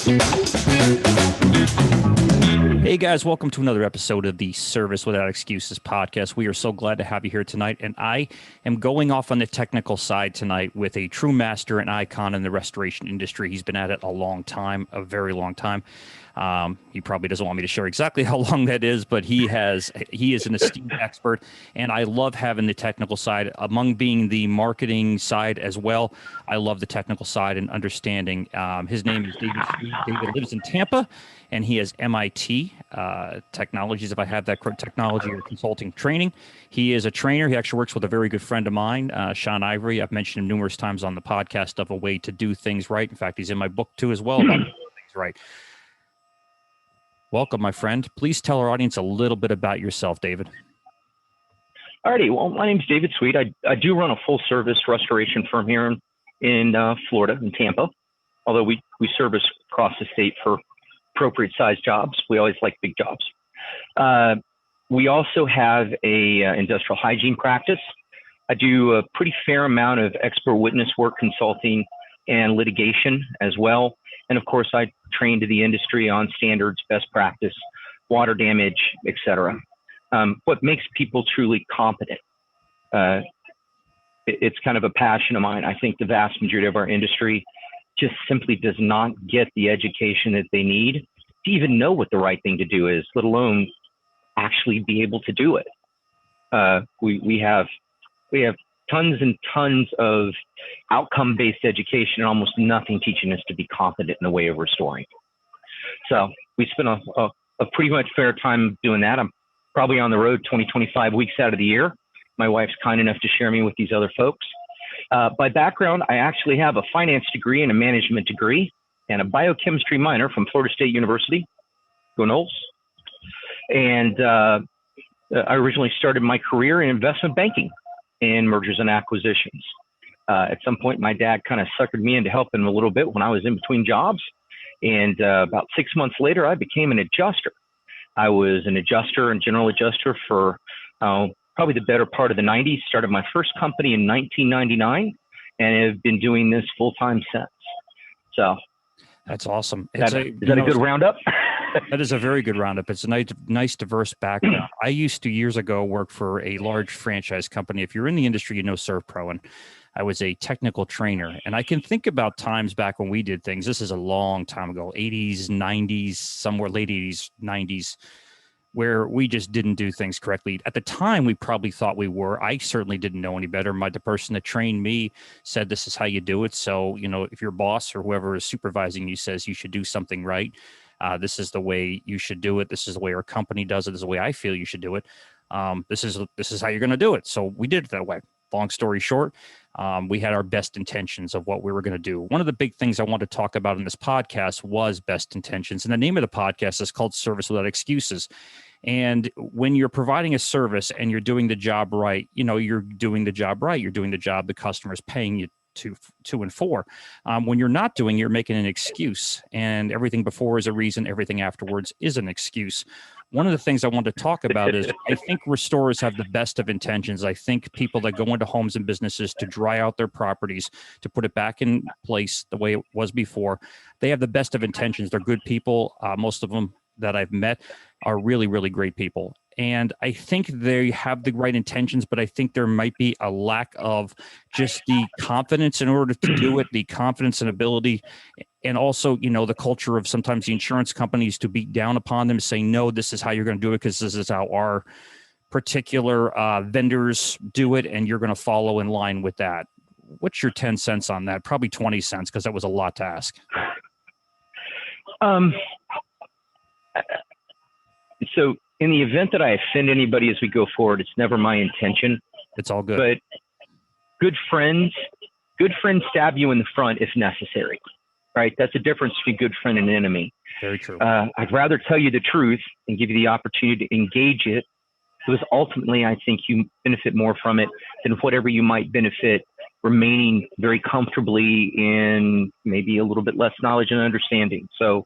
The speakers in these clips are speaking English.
Hey guys, welcome to another episode of the Service Without Excuses podcast. We are so glad to have you here tonight, and I am going off on the technical side tonight with a true master and icon in the restoration industry. He's been at it a long time, a very long time. He probably doesn't want me to share exactly how long that is, but he is an esteemed expert, and I love having the technical side among being the marketing side as well. I love the technical side and understanding. His name is David Sweet. David lives in Tampa, and he has MIT technologies, if I have that correct, technology or consulting training. He is a trainer. He actually works with a very good friend of mine, Sean Ivory. I've mentioned him numerous times on the podcast of a way to do things right. In fact, he's in my book too as well about doing things right. Welcome, my friend. Please tell our audience a little bit about yourself, David. Alrighty. Well, my name's David Sweet. I do run a full-service restoration firm here in Florida, in Tampa. Although we service across the state for appropriate-sized jobs. We always like big jobs. We also have a industrial hygiene practice. I do a pretty fair amount of expert witness work, consulting, and litigation as well. And of course, I trained the industry on standards, best practice, water damage, etc. What makes people truly competent? It's kind of a passion of mine. I think the vast majority of our industry just simply does not get the education that they need to even know what the right thing to do is, let alone actually be able to do it. We have tons and tons of outcome-based education and almost nothing teaching us to be competent in the way of restoring. So we spend a pretty much fair time doing that. I'm probably on the road 20, 25 weeks out of the year. My wife's kind enough to share me with these other folks. By background, I actually have a finance degree and a management degree and a biochemistry minor from Florida State University. Go Noles. And I originally started my career in investment banking and mergers and acquisitions. At some point, my dad kind of suckered me into helping him a little bit when I was in between jobs. And about 6 months later, I became an adjuster. I was an adjuster and general adjuster for probably the better part of the 90s. Started my first company in 1999 and have been doing this full time since. So that's awesome. Is that a good roundup? That is a very good roundup. It's a nice, diverse background. I used to years ago work for a large franchise company. If you're in the industry, you know ServPro, and I was a technical trainer. And I can think about times back when we did things. This is a long time ago, 80s, 90s, somewhere late 80s, 90s, where we just didn't do things correctly. At the time, we probably thought we were. I certainly didn't know any better. The person that trained me said, this is how you do it. So, if your boss or whoever is supervising you says you should do something right, this is the way you should do it. This is the way our company does it. This is the way I feel you should do it. This is how you're going to do it. So we did it that way. Long story short, we had our best intentions of what we were going to do. One of the big things I want to talk about in this podcast was best intentions. And the name of the podcast is called Service Without Excuses. And when you're providing a service and you're doing the job right, you're doing the job right. You're doing the job the customer's paying you to and for. When you're not doing, you're making an excuse, and everything before is a reason. Everything afterwards is an excuse. One of the things I want to talk about is I think restorers have the best of intentions. I think people that go into homes and businesses to dry out their properties, to put it back in place the way it was before, they have the best of intentions. They're good people. Most of them that I've met are really, really great people. And I think they have the right intentions, but I think there might be a lack of just the confidence in order to do it, the confidence and ability. And also, the culture of sometimes the insurance companies to beat down upon them, saying, no, this is how you're going to do it because this is how our particular vendors do it, and you're going to follow in line with that. What's your 10 cents on that? Probably 20 cents, because that was a lot to ask. So in the event that I offend anybody as we go forward, it's never my intention. It's all good. But good friends stab you in the front if necessary, right? That's the difference between good friend and enemy. Very true. I'd rather tell you the truth and give you the opportunity to engage it, because ultimately I think you benefit more from it than whatever you might benefit remaining very comfortably in maybe a little bit less knowledge and understanding. So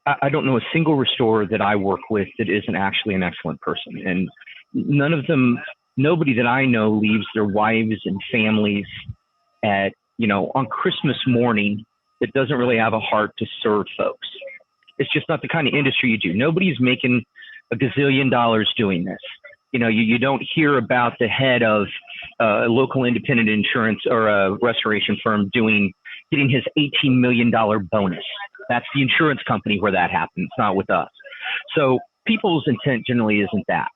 I don't know a single restorer that I work with that isn't actually an excellent person. And none of them, nobody that I know leaves their wives and families at, on Christmas morning that doesn't really have a heart to serve folks. It's just not the kind of industry you do. Nobody's making a gazillion dollars doing this. You don't hear about the head of a local independent insurance or a restoration firm getting his $18 million bonus. That's the insurance company where that happens, not with us. So people's intent generally isn't that.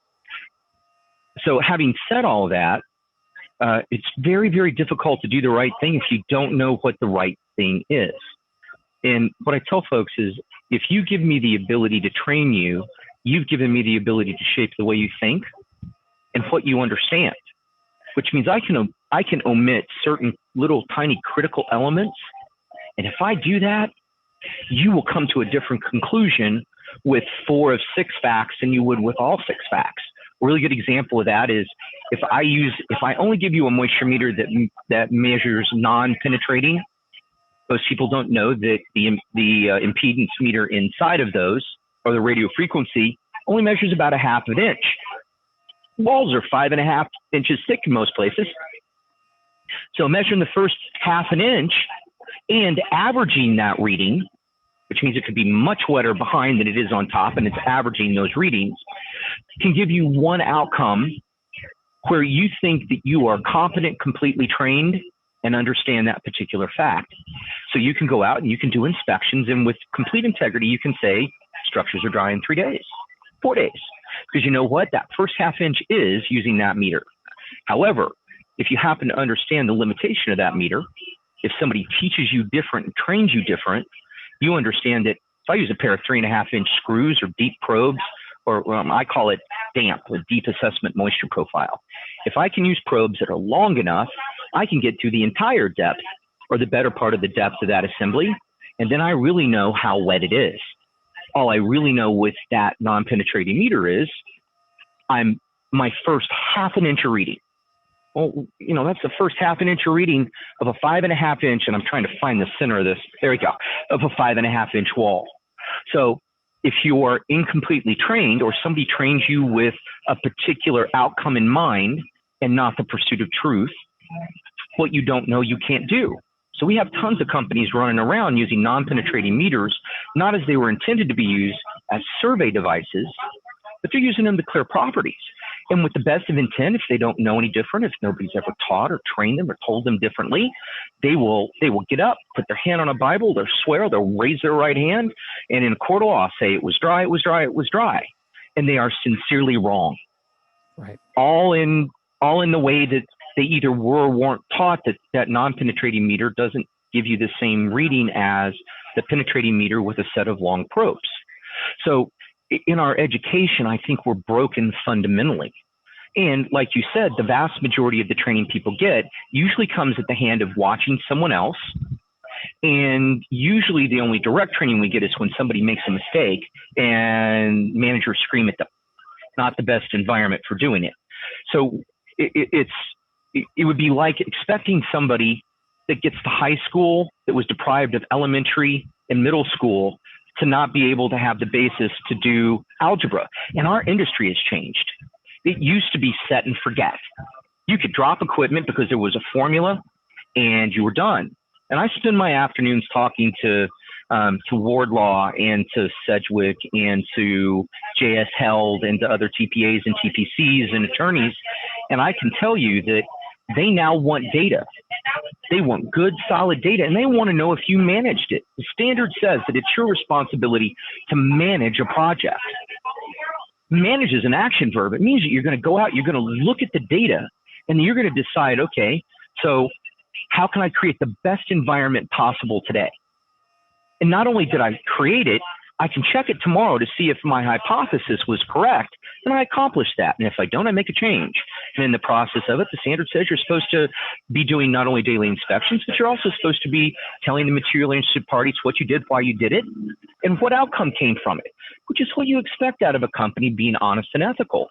So having said all of that, it's very, very difficult to do the right thing if you don't know what the right thing is. And what I tell folks is, if you give me the ability to train you, you've given me the ability to shape the way you think and what you understand, which means I can omit certain little tiny critical elements. And if I do that, you will come to a different conclusion with 4 of 6 facts than you would with all 6 facts. A really good example of that is if I only give you a moisture meter that measures non-penetrating, most people don't know that the impedance meter inside of those, or the radio frequency, only measures about 1/2 inch. Walls are 5.5 inches thick in most places. So measuring the first 1/2 inch and averaging that reading, which means it could be much wetter behind than it is on top, and it's averaging those readings, can give you one outcome where you think that you are competent, completely trained, and understand that particular fact. So you can go out and you can do inspections, and with complete integrity, you can say structures are dry in 3 days, 4 days, because you know what? That first 1/2 inch is using that meter. However, if you happen to understand the limitation of that meter, if somebody teaches you different and trains you different, you understand that if I use a pair of 3.5 inch screws or deep probes, or I call it DAMP, a deep assessment moisture profile. If I can use probes that are long enough, I can get through the entire depth or the better part of the depth of that assembly. And then I really know how wet it is. All I really know with that non-penetrating meter is my first 1/2 inch of reading. Well, that's the first 1/2 inch of reading of a 5.5 inch, and I'm trying to find the center of this. There we go, of a 5.5 inch wall. So if you are incompletely trained, or somebody trains you with a particular outcome in mind and not the pursuit of truth, what you don't know, you can't do. So we have tons of companies running around using non-penetrating meters, not as they were intended to be used as survey devices, but they're using them to clear properties. And with the best of intent, if they don't know any different, if nobody's ever taught or trained them or told them differently, they will get up, put their hand on a Bible, they'll swear, they'll raise their right hand, and in a court of law say it was dry, it was dry, it was dry. And they are sincerely wrong. Right. All in the way that they either were or weren't taught that non-penetrating meter doesn't give you the same reading as the penetrating meter with a set of long probes. So in our education, I think we're broken fundamentally. And like you said, the vast majority of the training people get usually comes at the hand of watching someone else. And usually the only direct training we get is when somebody makes a mistake and managers scream at them. Not the best environment for doing it. So it would be like expecting somebody that gets to high school that was deprived of elementary and middle school to not be able to have the basis to do algebra. And our industry has changed. It used to be set and forget. You could drop equipment because there was a formula and you were done. And I spend my afternoons talking to Wardlaw and to Sedgwick and to JS Held and to other TPAs and TPCs and attorneys. And I can tell you that they now want data. They want good, solid data, and they want to know if you managed it. The standard says that it's your responsibility to manage a project. Manage is an action verb. It means that you're going to go out, you're going to look at the data, and you're going to decide, okay, so how can I create the best environment possible today? And not only did I create it, I can check it tomorrow to see if my hypothesis was correct, and I accomplished that. And if I don't, I make a change. And in the process of it, the standard says you're supposed to be doing not only daily inspections, but you're also supposed to be telling the materially interested parties what you did, why you did it, and what outcome came from it, which is what you expect out of a company being honest and ethical.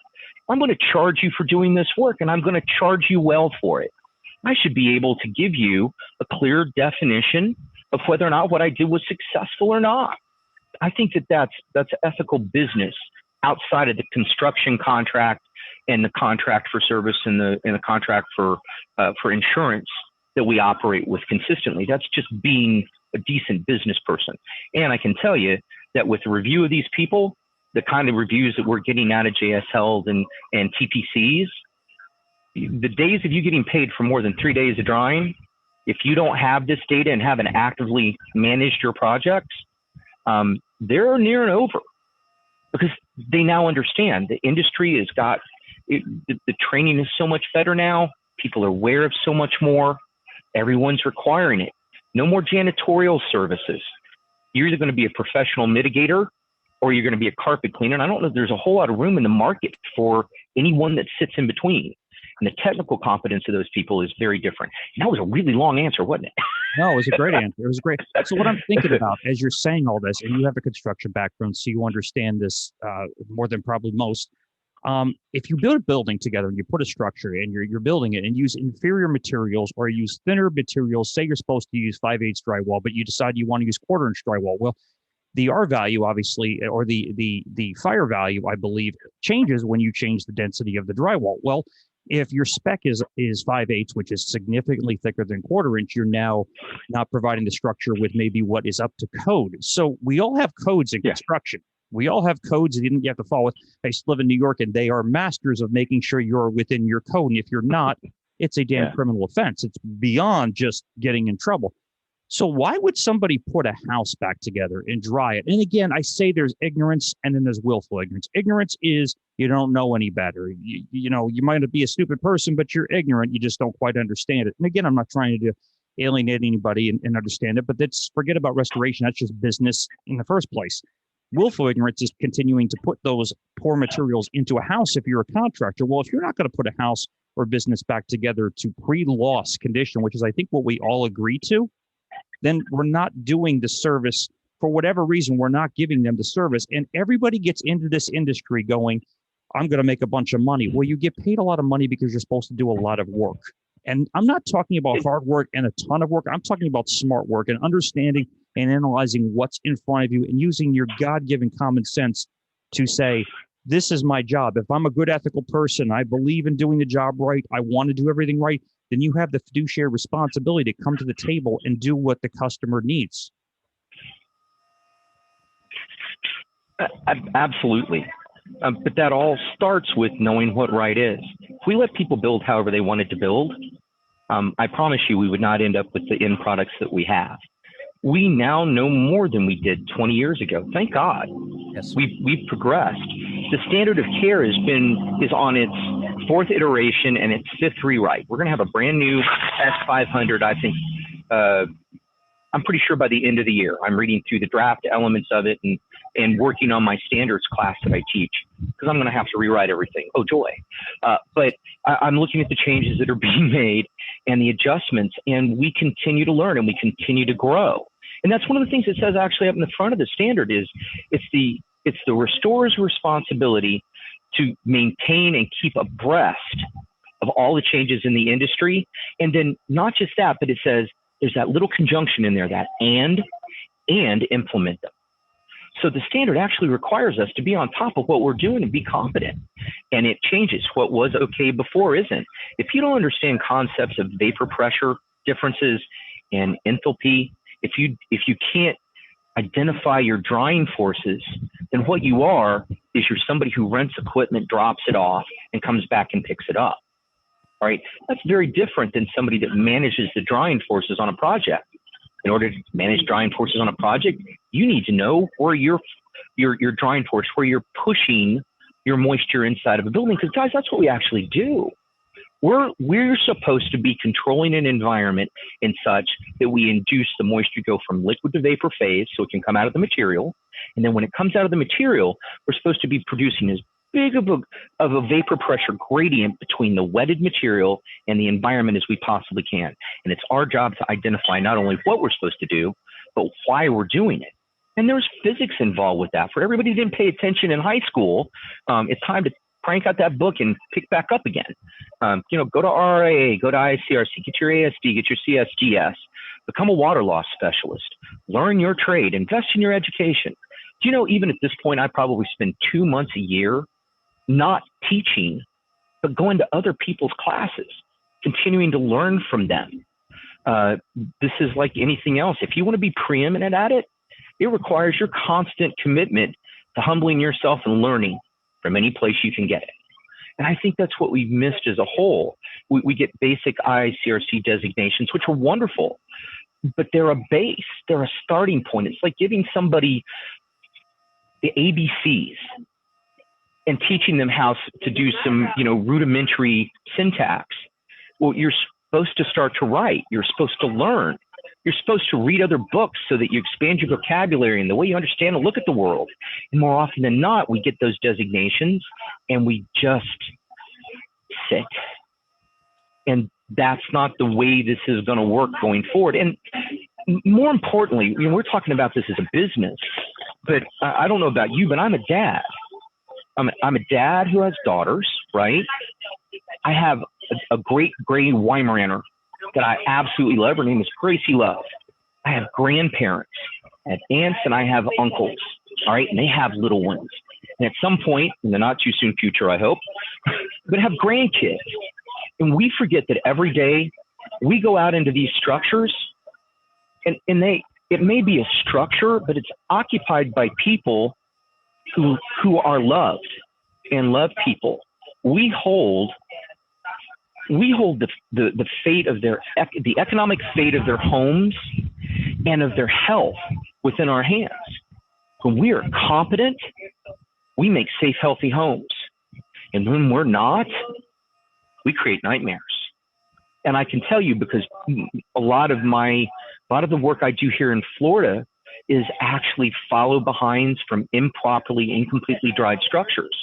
I'm going to charge you for doing this work, and I'm going to charge you well for it. I should be able to give you a clear definition of whether or not what I did was successful or not. I think that that's ethical business outside of the construction contract and the contract for service and the contract for insurance that we operate with consistently. That's just being a decent business person. And I can tell you that with the review of these people, the kind of reviews that we're getting out of JSLs and TPCs, the days of you getting paid for more than 3 days of drawing, if you don't have this data and haven't actively managed your projects, they're near and over, because they now understand the industry has got it, the training is so much better now. People are aware of so much more. Everyone's requiring it. No more janitorial services. You're either going to be a professional mitigator or you're going to be a carpet cleaner. And I don't know if there's a whole lot of room in the market for anyone that sits in between. And the technical competence of those people is very different. And that was a really long answer, wasn't it? No, it was a great answer. It was great. So what I'm thinking about as you're saying all this, and you have a construction background, so you understand this more than probably most. If you build a building together and you put a structure and you're building it and use inferior materials or use thinner materials, say you're supposed to use 5/8 drywall, but you decide you want to use 1/4 inch drywall. Well, the R value, obviously, or the fire value, I believe, changes when you change the density of the drywall. Well, if your spec is 5/8, which is significantly thicker than 1/4 inch, you're now not providing the structure with maybe what is up to code. So we all have codes in construction. We all have codes that you have to follow. I used to live in New York, and they are masters of making sure you're within your code. And if you're not, it's a damn criminal offense. It's beyond just getting in trouble. So why would somebody put a house back together and dry it? And again, I say there's ignorance and then there's willful ignorance. Ignorance is you don't know any better. You know, you might be a stupid person, but you're ignorant. You just don't quite understand it. And again, I'm not trying to alienate anybody and understand it, but let's forget about restoration. That's just business in the first place. Willful ignorance is continuing to put those poor materials into a house if you're a contractor. Well, if you're not going to put a house or business back together to pre-loss condition, which is I think what we all agree to, then we're not doing the service. For whatever reason, we're not giving them the service. And everybody gets into this industry going, I'm going to make a bunch of money. Well, you get paid a lot of money because you're supposed to do a lot of work. And I'm not talking about hard work and a ton of work. I'm talking about smart work and understanding and analyzing what's in front of you and using your God-given common sense to say, this is my job. If I'm a good ethical person, I believe in doing the job right, I want to do everything right, then you have the fiduciary responsibility to come to the table and do what the customer needs. Absolutely. But that all starts with knowing what right is. If we let people build however they wanted to build, I promise you we would not end up with the end products that we have. We now know more than we did 20 years ago. Thank God. Yes. We've progressed. The standard of care is on its 4th iteration and its 5th rewrite. We're going to have a brand new S500, I think, I'm pretty sure by the end of the year. I'm reading through the draft elements of it and working on my standards class that I teach, because I'm going to have to rewrite everything. Oh, joy. But I'm looking at the changes that are being made and the adjustments, and we continue to learn and we continue to grow. And that's one of the things it says actually up in the front of the standard is it's the restorer's responsibility to maintain and keep abreast of all the changes in the industry. And then not just that, but it says there's that little conjunction in there, that and implement them. So the standard actually requires us to be on top of what we're doing and be competent. And it changes. What was okay before isn't. If you don't understand concepts of vapor pressure differences and enthalpy, if you can't identify your drying forces, then what you are is you're somebody who rents equipment, drops it off, and comes back and picks it up. Right? That's very different than somebody that manages the drying forces on a project. In order to manage drying forces on a project, you need to know where your drying force, where you're pushing your moisture inside of a building. Because guys, that's what we actually do. We're supposed to be controlling an environment in such that we induce the moisture to go from liquid to vapor phase so it can come out of the material. And then when it comes out of the material, we're supposed to be producing as big of a vapor pressure gradient between the wetted material and the environment as we possibly can. And it's our job to identify not only what we're supposed to do, but why we're doing it. And there's physics involved with that. For everybody who didn't pay attention in high school, it's time to crank out that book and pick back up again. Go to RIA, go to ICRC, get your ASD, get your CSGS, become a water loss specialist, learn your trade, invest in your education. Do you know, even at this point, I probably spend 2 months a year not teaching, but going to other people's classes, continuing to learn from them. This is like anything else. If you want to be preeminent at it, it requires your constant commitment to humbling yourself and learning from any place you can get it. And I think that's what we've missed as a whole. We get basic ICRC designations, which are wonderful, but they're a base. They're a starting point. It's like giving somebody the ABCs and teaching them how to do some, rudimentary syntax. Well, you're supposed to start to write. You're supposed to learn. You're supposed to read other books so that you expand your vocabulary and the way you understand and look at the world. And more often than not, we get those designations and we just sit. And that's not the way this is going to work going forward. And more importantly, we're talking about this as a business, but I don't know about you, but I'm a dad. I'm a dad who has daughters, right? I have a great gray Weimaraner that I absolutely love. Her name is Gracie Love. I have grandparents, I have aunts, and I have uncles, all right? And they have little ones. And at some point, in the not too soon future, I hope, I'm going to have grandkids. And we forget that every day we go out into these structures and it may be a structure, but it's occupied by people who are loved and love people. We hold the fate of the economic fate of their homes and of their health within our hands. When we are competent, we make safe, healthy homes. And when we're not, we create nightmares. And I can tell you, because a lot of the work I do here in Florida is actually follow behinds from incompletely dried structures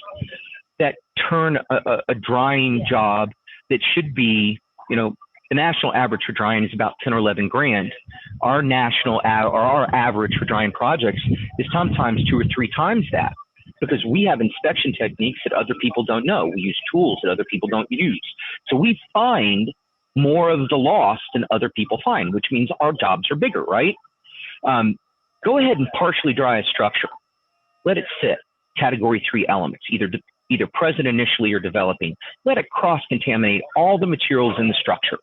that turn a drying job that should be, the national average for drying is about 10 or 11 grand. Our average for drying projects is sometimes 2 or 3 times that, because we have inspection techniques that other people don't know. We use tools that other people don't use. So we find more of the loss than other people find, which means our jobs are bigger, right? Go ahead and partially dry a structure. Let it sit. Category 3 elements, either present initially or developing. Let it cross-contaminate all the materials in the structure,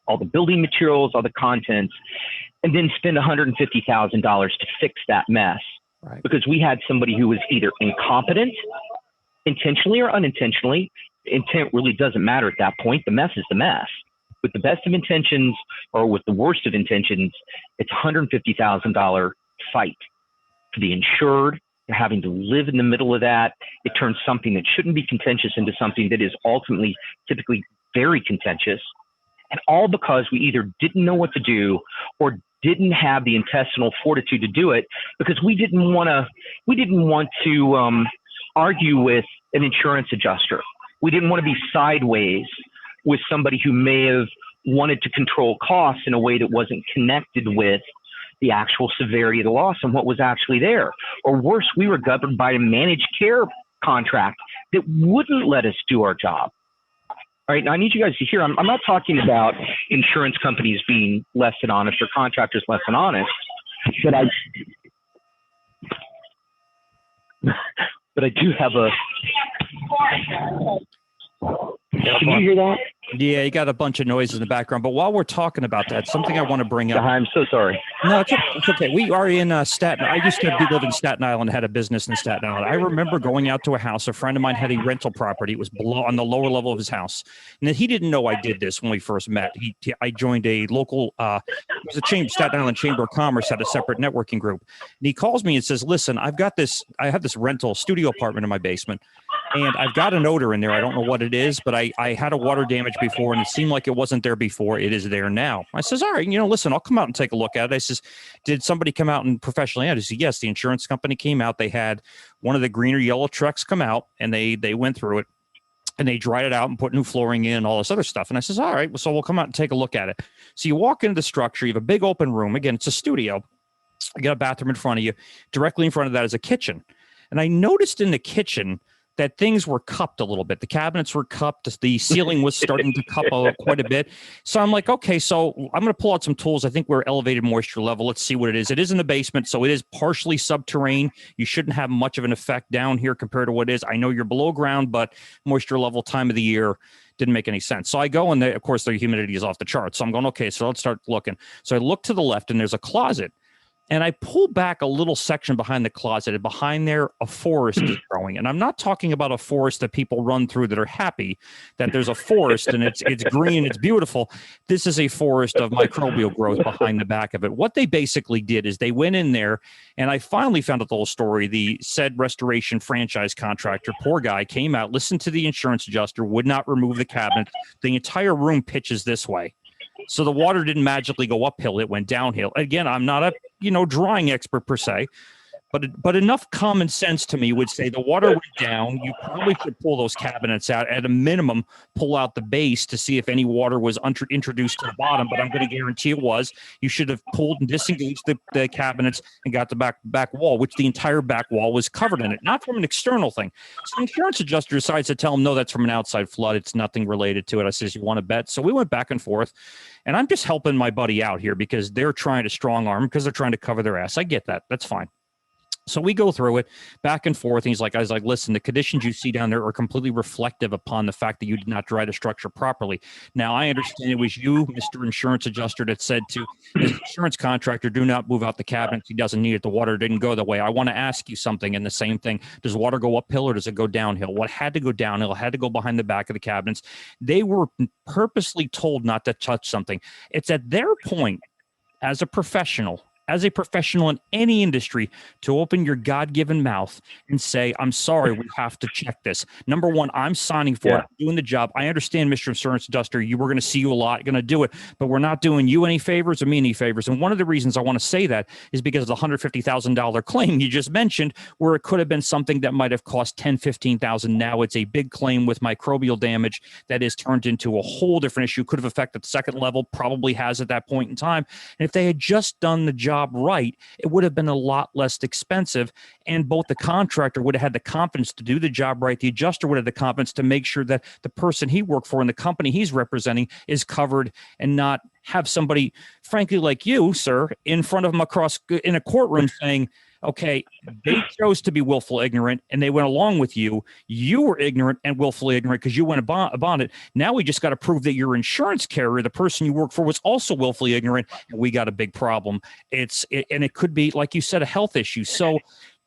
all the building materials, all the contents, and then spend $150,000 to fix that mess. Right. Because we had somebody who was either incompetent, intentionally or unintentionally. Intent really doesn't matter at that point. The mess is the mess. With the best of intentions or with the worst of intentions, it's $150,000 fight for the insured. They're having to live in the middle of that. It turns something that shouldn't be contentious into something that is ultimately typically very contentious. And all because we either didn't know what to do or didn't have the intestinal fortitude to do it, because we didn't want to argue with an insurance adjuster. We didn't want to be sideways with somebody who may have wanted to control costs in a way that wasn't connected with the actual severity of the loss and what was actually there. Or worse, we were governed by a managed care contract that wouldn't let us do our job. All right, now I need you guys to hear, I'm not talking about insurance companies being less than honest or contractors less than honest, but I do have a... Can you hear that? Yeah, you got a bunch of noise in the background. But while we're talking about that, something I want to bring up. I'm so sorry. No, it's okay. We are in Staten. I used to live in Staten Island, had a business in Staten Island. I remember going out to a house. A friend of mine had a rental property. It was below on the lower level of his house. And he didn't know I did this when we first met. I joined a local, it was a Staten Island Chamber of Commerce, had a separate networking group. And he calls me and says, listen, I have this rental studio apartment in my basement. And I've got an odor in there. I don't know what it is, but I had a water damage before, and it seemed like it wasn't there before. It is there now. I says, all right, listen, I'll come out and take a look at it. I says, did somebody come out and professionally? I said, yes, the insurance company came out. They had one of the green or yellow trucks come out, and they went through it, and they dried it out and put new flooring in and all this other stuff. And I says, all right, so we'll come out and take a look at it. So you walk into the structure. You have a big open room. Again, it's a studio. You got a bathroom in front of you. Directly in front of that is a kitchen. And I noticed in the kitchen that things were cupped a little bit. The cabinets were cupped. The ceiling was starting to cup quite a bit. So I'm like, okay, so I'm going to pull out some tools. I think we're elevated moisture level. Let's see what it is. It is in the basement, so it is partially subterranean. You shouldn't have much of an effect down here compared to what it is. I know you're below ground, but moisture level, time of the year, didn't make any sense. So I go, and of course, the humidity is off the charts. So I'm going, okay, so let's start looking. So I look to the left, and there's a closet. And I pull back a little section behind the closet, and behind there, a forest is growing. And I'm not talking about a forest that people run through that are happy that there's a forest and it's green, it's beautiful. This is a forest of microbial growth behind the back of it. What they basically did is they went in there, and I finally found out the whole story. The said restoration franchise contractor, poor guy, came out, listened to the insurance adjuster, would not remove the cabinet. The entire room pitches this way. So the water didn't magically go uphill; it went downhill. Again, I'm not a drawing expert per se, but enough common sense to me would say the water went down. You probably should pull those cabinets out at a minimum, pull out the base to see if any water was introduced to the bottom. But I'm going to guarantee it was. You should have pulled and disengaged the cabinets and got the back wall, which the entire back wall was covered in it, not from an external thing. So the insurance adjuster decides to tell him, no, that's from an outside flood. It's nothing related to it. I says, you want to bet? So we went back and forth. And I'm just helping my buddy out here because they're trying to strong arm, because they're trying to cover their ass. I get that. That's fine. So we go through it back and forth. And I was like, listen, the conditions you see down there are completely reflective upon the fact that you did not dry the structure properly. Now, I understand it was you, Mr. Insurance Adjuster, that said to his insurance contractor, do not move out the cabinets. He doesn't need it. The water didn't go the way. I want to ask you something, and the same thing. Does water go uphill or does it go downhill? What had to go downhill had to go behind the back of the cabinets. They were purposely told not to touch something. It's at their point as a professional in any industry, to open your God-given mouth and say, I'm sorry, we have to check this. Number one, I'm signing for it, doing the job. I understand, Mr. Insurance Adjuster, we're going to see you a lot, going to do it, but we're not doing you any favors or me any favors. And one of the reasons I want to say that is because of the $150,000 claim you just mentioned, where it could have been something that might have cost $10,000, $15,000. Now it's a big claim with microbial damage that is turned into a whole different issue. Could have affected the second level, probably has at that point in time. And if they had just done the job right, it would have been a lot less expensive, and both the contractor would have had the confidence to do the job right. The adjuster would have the confidence to make sure that the person he worked for and the company he's representing is covered, and not have somebody, frankly, like you, sir, in front of him in a courtroom saying, okay, they chose to be willful ignorant and they went along with you. You were ignorant and willfully ignorant because you went upon it. Now we just got to prove that your insurance carrier, the person you work for, was also willfully ignorant, and we got a big problem. And it could be, like you said, a health issue. So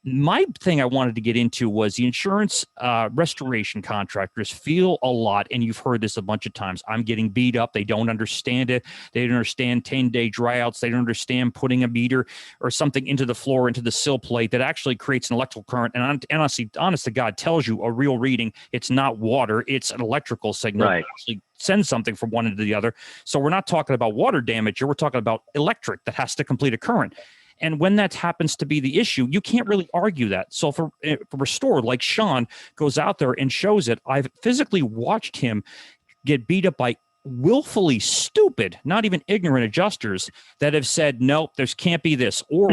my thing I wanted to get into was the insurance restoration contractors feel a lot, and you've heard this a bunch of times. I'm getting beat up. They don't understand it. They don't understand 10-day dryouts. They don't understand putting a meter or something into the floor, into the sill plate that actually creates an electrical current. And honest to God, tells you a real reading. It's not water. It's an electrical signal. Right. Actually send something from one end to the other. So we're not talking about water damage here. We're talking about electric that has to complete a current. And when that happens to be the issue, you can't really argue that. So for Restore, like Sean goes out there and shows it, I've physically watched him get beat up by willfully stupid, not even ignorant adjusters that have said, no, there can't be this, or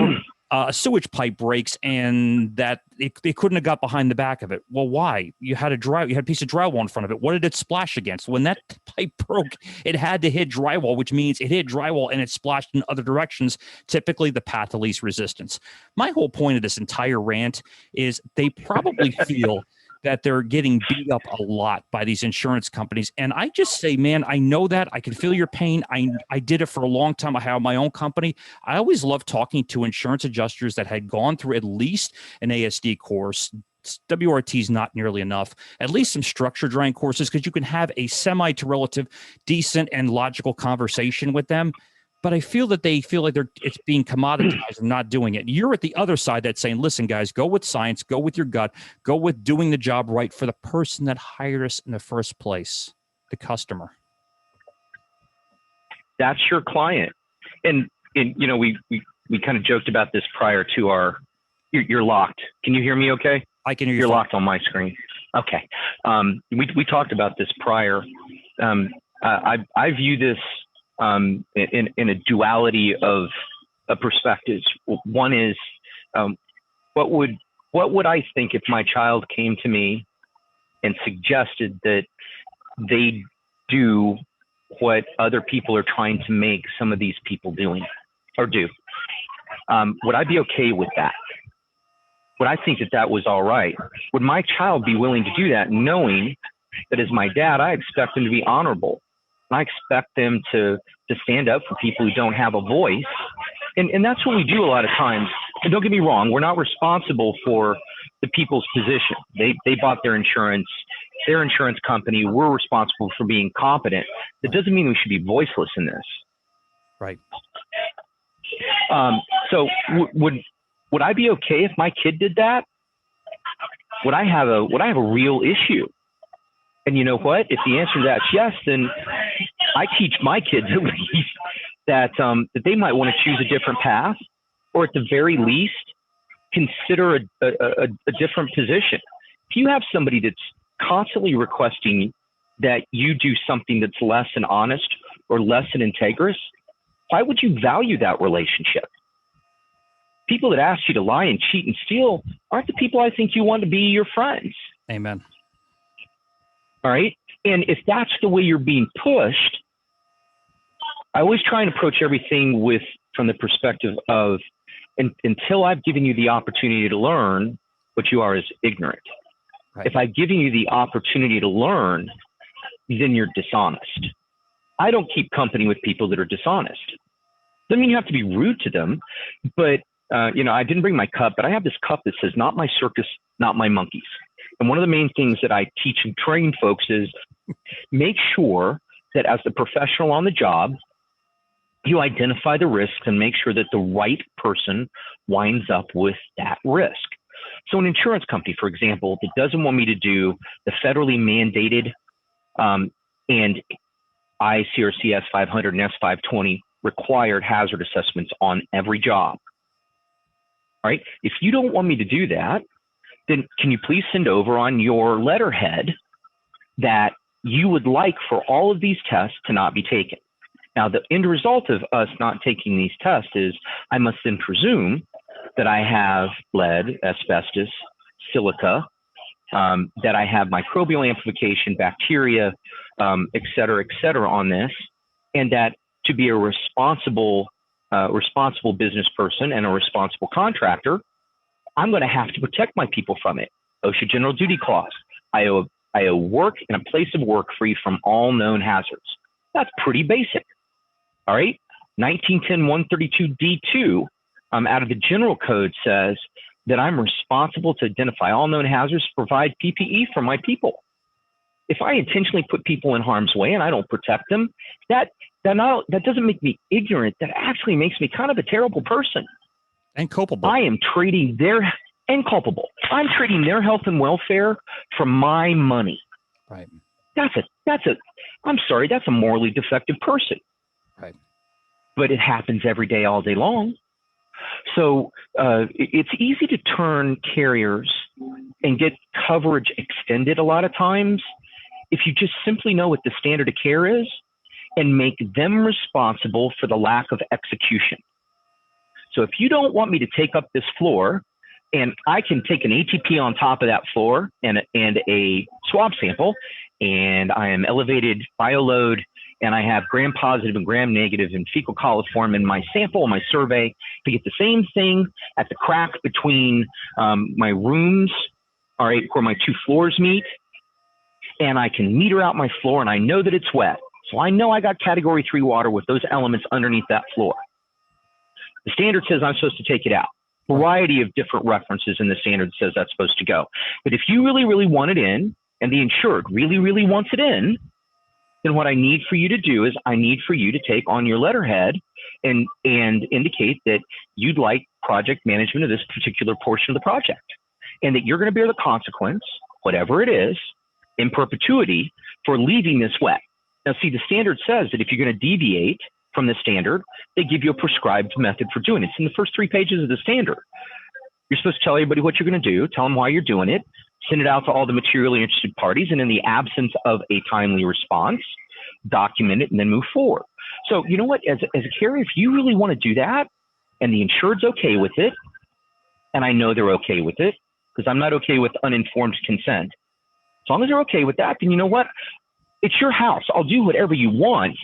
a sewage pipe breaks and that they couldn't have got behind the back of it. Well, why? You had a piece of drywall in front of it. What did it splash against? When that pipe broke, it had to hit drywall, which means it hit drywall and it splashed in other directions, typically the path of least resistance. My whole point of this entire rant is they probably feel that they're getting beat up a lot by these insurance companies. And I just say, man, I know that. I can feel your pain. I did it for a long time. I have my own company. I always loved talking to insurance adjusters that had gone through at least an ASD course. WRT is not nearly enough. At least some structure drawing courses, because you can have a semi to relative decent and logical conversation with them. But I feel that they feel like it's being commoditized and not doing it. You're at the other side that's saying, listen, guys, go with science, go with your gut, go with doing the job right for the person that hired us in the first place, the customer. That's your client. And we kind of joked about this prior to you're locked. Can you hear me okay? I can hear you. You're locked on my screen. Okay. We talked about this prior. I view this in a duality of perspectives. One is, what would I think if my child came to me and suggested that they do what other people are trying to make some of these people doing or do. Would I be okay with that? Would I think that that was all right? Would my child be willing to do that, knowing that as my dad, I expect them to be honorable? I expect them to stand up for people who don't have a voice. And that's what we do a lot of times. And don't get me wrong, we're not responsible for the people's position. They bought their insurance company. We're responsible for being competent. That doesn't mean we should be voiceless in this. Right. So would I be okay if my kid did that? Would I have a real issue? And you know what? If the answer to that's yes, then I teach my kids at least that they might want to choose a different path, or at the very least, consider a different position. If you have somebody that's constantly requesting that you do something that's less than honest or less than integrous, why would you value that relationship? People that ask you to lie and cheat and steal aren't the people I think you want to be your friends. Amen. All right. And if that's the way you're being pushed, I always try and approach everything from the perspective of, until I've given you the opportunity to learn, what you are is ignorant. Right. If I've given you the opportunity to learn, then you're dishonest. I don't keep company with people that are dishonest. Doesn't mean you have to be rude to them, but I didn't bring my cup, but I have this cup that says, "Not my circus, not my monkeys." And one of the main things that I teach and train folks is make sure that as the professional on the job, you identify the risks and make sure that the right person winds up with that risk. So an insurance company, for example, that doesn't want me to do the federally mandated and ICRCS 500 and S520 required hazard assessments on every job. All right. If you don't want me to do that, then can you please send over on your letterhead that you would like for all of these tests to not be taken? Now, the end result of us not taking these tests is I must then presume that I have lead, asbestos, silica, that I have microbial amplification, bacteria, et cetera, on this, and that to be a responsible business person and a responsible contractor, I'm going to have to protect my people from it. OSHA General Duty Clause. I owe work in a place of work free from all known hazards. That's pretty basic. All right. 1910-132D2 out of the General Code says that I'm responsible to identify all known hazards, provide PPE for my people. If I intentionally put people in harm's way and I don't protect them, that doesn't make me ignorant. That actually makes me kind of a terrible person. And culpable. I am trading I'm trading their health and welfare for my money. Right. I'm sorry, that's a morally defective person. Right. But it happens every day, all day long. So it's easy to turn carriers and get coverage extended a lot of times if you just simply know what the standard of care is and make them responsible for the lack of execution. So if you don't want me to take up this floor, and I can take an ATP on top of that floor and a swab sample, and I am elevated bioload, and I have gram positive and gram negative and fecal coliform in my sample, my survey, to get the same thing at the crack between my rooms, all right, where my two floors meet, and I can meter out my floor, and I know that it's wet. So I know I got category 3 water with those elements underneath that floor. The standard says I'm supposed to take it out. Variety of different references in the standard says that's supposed to go. But if you really, really want it in, and the insured really, really wants it in, then what I need for you to do is I need for you to take on your letterhead and indicate that you'd like project management of this particular portion of the project, and that you're going to bear the consequence, whatever it is, in perpetuity for leaving this wet. Now, see, the standard says that if you're going to deviate from the standard, they give you a prescribed method for doing it. It's in the first 3 pages of the standard. You're supposed to tell everybody what you're going to do, tell them why you're doing it, send it out to all the materially interested parties, and in the absence of a timely response, document it and then move forward. So you know what, as a carrier, if you really want to do that and the insured's okay with it, and I know they're okay with it because I'm not okay with uninformed consent, As long as they're okay with that, then you know what? It's your house. I'll do whatever you want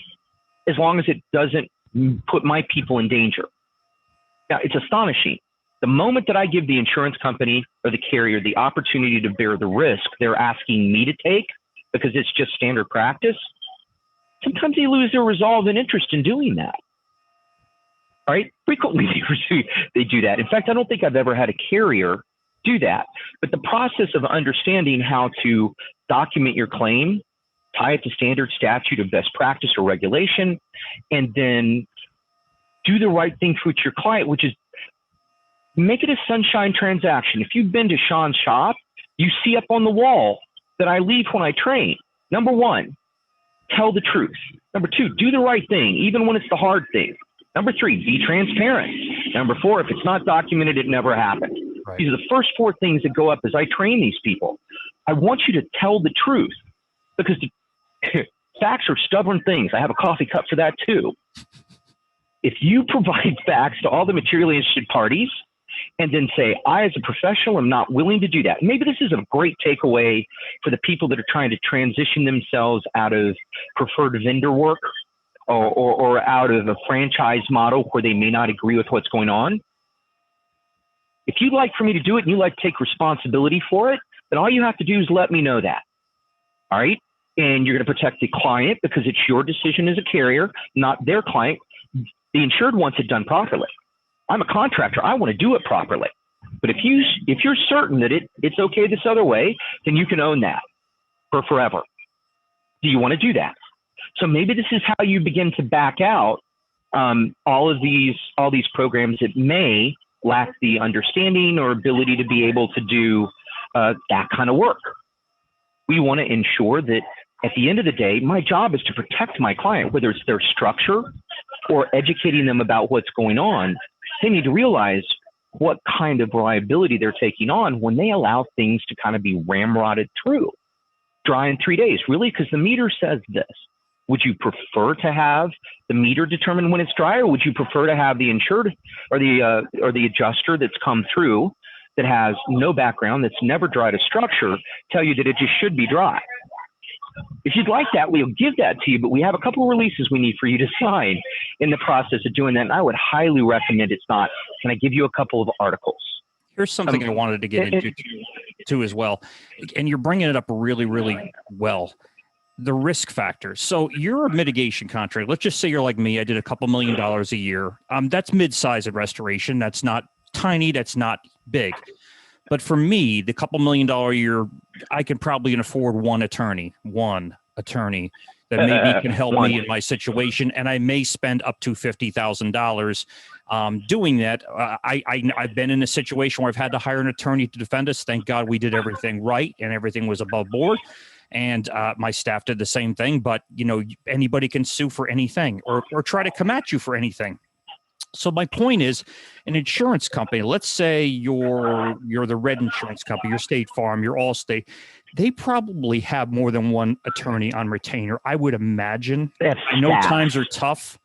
as long as it doesn't put my people in danger. Now, it's astonishing. The moment that I give the insurance company or the carrier the opportunity to bear the risk they're asking me to take because it's just standard practice, sometimes they lose their resolve and interest in doing that. All right? Frequently, they do that. In fact, I don't think I've ever had a carrier do that. But the process of understanding how to document your claim, tie it to standard statute of best practice or regulation, and then do the right thing for your client, which is make it a sunshine transaction. If you've been to Sean's shop, you see up on the wall that I leave when I train. Number one, tell the truth. Number two, do the right thing, even when it's the hard thing. Number three, be transparent. Number four, if it's not documented, it never happened. Right. These are the first four things that go up as I train these people. I want you to tell the truth because the facts are stubborn things. I have a coffee cup for that too. If you provide facts to all the materially interested parties and then say, I as a professional am not willing to do that. Maybe this is a great takeaway for the people that are trying to transition themselves out of preferred vendor work or out of a franchise model where they may not agree with what's going on. If you'd like for me to do it and you'd like to take responsibility for it, then all you have to do is let me know that. All right? And you're going to protect the client because it's your decision as a carrier, not their client. The insured wants it done properly. I'm a contractor. I want to do it properly. But if you're certain that it's okay this other way, then you can own that for forever. Do you want to do that? So maybe this is how you begin to back out all these programs that may lack the understanding or ability to be able to do that kind of work. We want to ensure that at the end of the day, my job is to protect my client, whether it's their structure or educating them about what's going on. They need to realize what kind of liability they're taking on when they allow things to kind of be ramrodded through. Dry in 3 days, really? Because the meter says this. Would you prefer to have the meter determine when it's dry, or would you prefer to have the insured or the adjuster that's come through that has no background, that's never dried a structure, tell you that it just should be dry? If you'd like that, we'll give that to you, but we have a couple of releases we need for you to sign in the process of doing that, and I would highly recommend it's not. Can I give you a couple of articles? Here's something I wanted to get into too as well, and you're bringing it up really, really well. The risk factors. So you're a mitigation contractor. Let's just say you're like me. I did a couple $1 million a year. That's mid-size at restoration. That's not tiny. That's not big. But for me, the couple $1 million a year, I can probably afford one attorney that maybe can help me in my situation. And I may spend up to $50,000 doing that. I've been in a situation where I've had to hire an attorney to defend us. Thank God we did everything right and everything was above board. And my staff did the same thing. But, anybody can sue for anything or try to come at you for anything. So my point is, an insurance company, let's say you're the Red Insurance Company, your State Farm, your Allstate, they probably have more than one attorney on retainer, I would imagine. I know times are tough,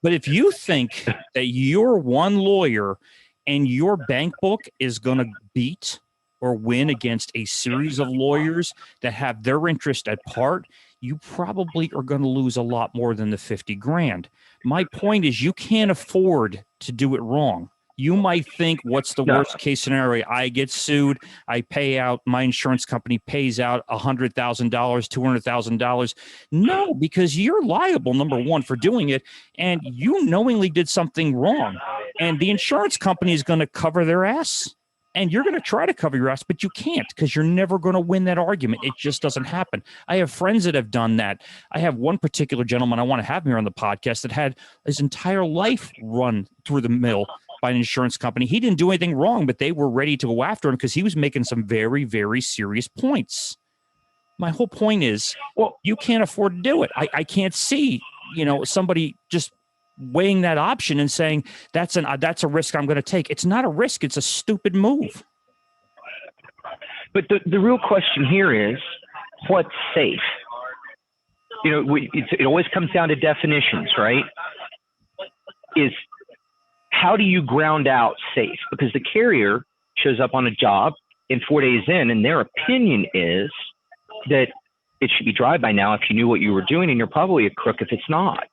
but if you think that you're one lawyer and your bank book is going to beat or win against a series of lawyers that have their interest at part, you probably are going to lose a lot more than the 50 grand. My point is, you can't afford to do it wrong. You might think, what's the worst case scenario? I get sued. I pay out. My insurance company pays out $100,000, $200,000. No, because you're liable, number one, for doing it. And you knowingly did something wrong. And the insurance company is going to cover their ass. And you're going to try to cover your ass, but you can't because you're never going to win that argument. It just doesn't happen. I have friends that have done that. I have one particular gentleman I want to have here on the podcast that had his entire life run through the mill by an insurance company. He didn't do anything wrong, but they were ready to go after him because he was making some very, very serious points. My whole point is, you can't afford to do it. I can't see, somebody just weighing that option and saying that's a risk I'm going to take. It's not a risk. It's a stupid move. But the real question here is, what's safe? It always comes down to definitions, right? Is how do you ground out safe? Because the carrier shows up on a job and 4 days in, and their opinion is that it should be dry by now if you knew what you were doing, and you're probably a crook if it's not.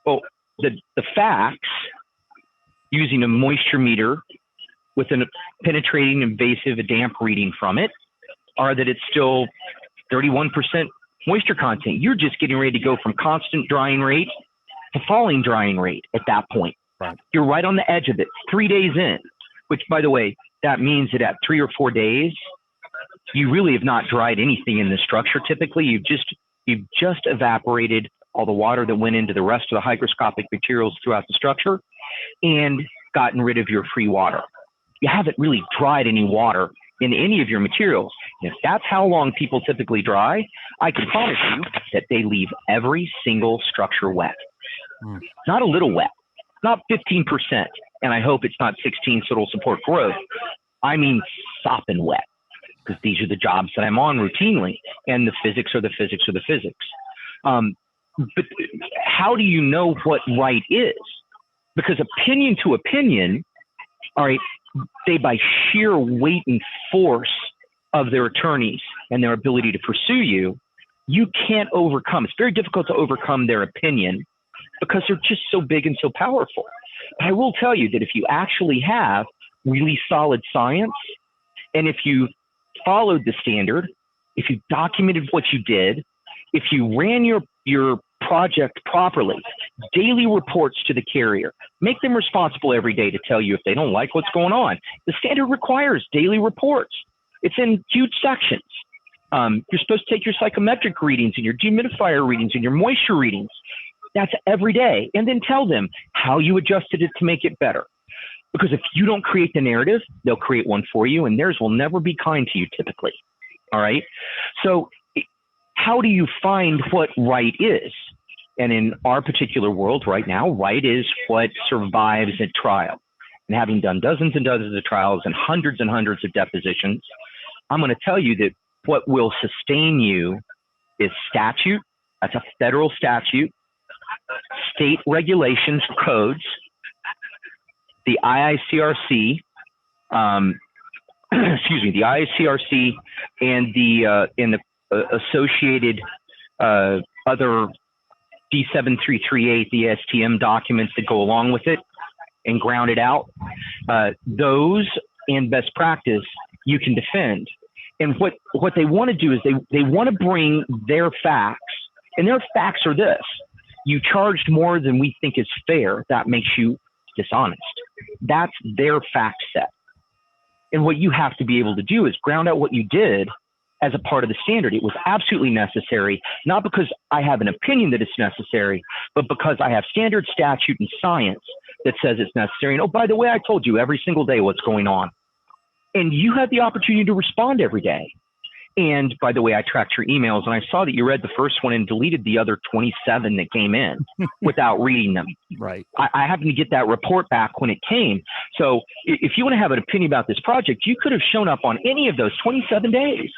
Well, the facts, using a moisture meter with a penetrating invasive damp reading from it, are that it's still 31% moisture content. You're just getting ready to go from constant drying rate to falling drying rate at that point. Right. You're right on the edge of it, 3 days in, which, by the way, that means that at 3 or 4 days, you really have not dried anything in the structure. Typically, you've just evaporated all the water that went into the rest of the hygroscopic materials throughout the structure and gotten rid of your free water. You haven't really dried any water in any of your materials. And if that's how long people typically dry, I can promise you that they leave every single structure wet. Not a little wet, not 15%. And I hope it's not 16 so it'll support growth. I mean sopping wet, because these are the jobs that I'm on routinely, and the physics are the physics are the physics. But how do you know what right is? Because opinion to opinion, all right, they, by sheer weight and force of their attorneys and their ability to pursue you, you can't overcome. It's very difficult to overcome their opinion because they're just so big and so powerful. But I will tell you that if you actually have really solid science, and if you followed the standard, if you documented what you did, if you ran your project properly, daily reports to the carrier, make them responsible every day to tell you if they don't like what's going on. The standard requires daily reports. It's in huge sections. You're supposed to take your psychometric readings and your dehumidifier readings and your moisture readings. That's every day. And then tell them how you adjusted it to make it better. Because if you don't create the narrative, they'll create one for you, and theirs will never be kind to you typically. All right? So how do you find what right is? And in our particular world right now, right is what survives at trial. And having done dozens and dozens of trials and hundreds of depositions, I'm going to tell you that what will sustain you is statute. That's a federal statute, state regulations, codes, the IICRC, the IICRC and the associated other D7338, the STM documents that go along with it and ground it out. Those and best practice you can defend. And what they want to do is they want to bring their facts, and their facts are this: you charged more than we think is fair. That makes you dishonest. That's their fact set. And what you have to be able to do is ground out what you did as a part of the standard. It was absolutely necessary, not because I have an opinion that it's necessary, but because I have standard, statute, and science that says it's necessary. And oh, by the way, I told you every single day what's going on. And you had the opportunity to respond every day. And by the way, I tracked your emails, and I saw that you read the first one and deleted the other 27 that came in without reading them. Right. I happened to get that report back when it came. So if you want to have an opinion about this project, you could have shown up on any of those 27 days.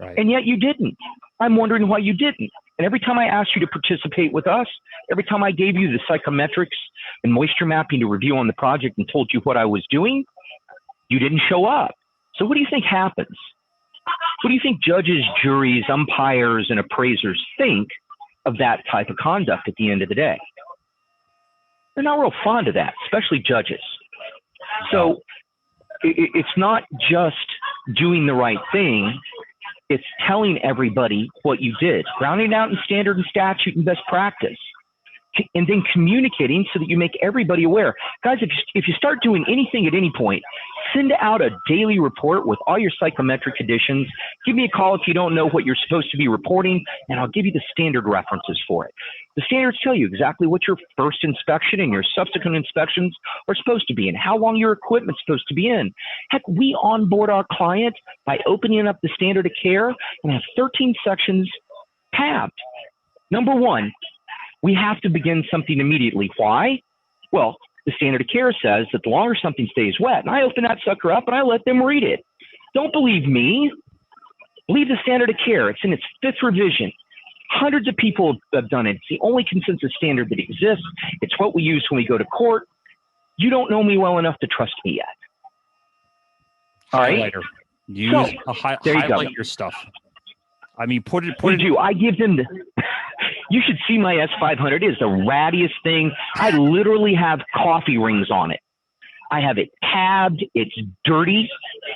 Right. And yet you didn't. I'm wondering why you didn't. And every time I asked you to participate with us, every time I gave you the psychometrics and moisture mapping to review on the project and told you what I was doing, you didn't show up. So what do you think happens? What do you think judges, juries, umpires, and appraisers think of that type of conduct at the end of the day? They're not real fond of that, especially judges. So it's not just doing the right thing. It's telling everybody what you did, grounding out in standard and statute and best practice, and then communicating so that you make everybody aware. Guys, if you start doing anything at any point, send out a daily report with all your psychometric conditions. Give me a call if you don't know what you're supposed to be reporting, and I'll give you the standard references for it. The standards tell you exactly what your first inspection and your subsequent inspections are supposed to be and how long your equipment's supposed to be in. Heck, we onboard our client by opening up the standard of care and have 13 sections tabbed. Number one, we have to begin something immediately. Why? Well, the standard of care says that the longer something stays wet, and I open that sucker up and I let them read it. Don't believe me. Believe the standard of care. It's in its 5th revision. Hundreds of people have done it. It's the only consensus standard that exists. It's what we use when we go to court. You don't know me well enough to trust me yet. All right? Highlighter. Highlight your stuff. I mean, put it. We do. I give them the. You should see my S500. It is the rattiest thing. I literally have coffee rings on it. I have it tabbed. It's dirty.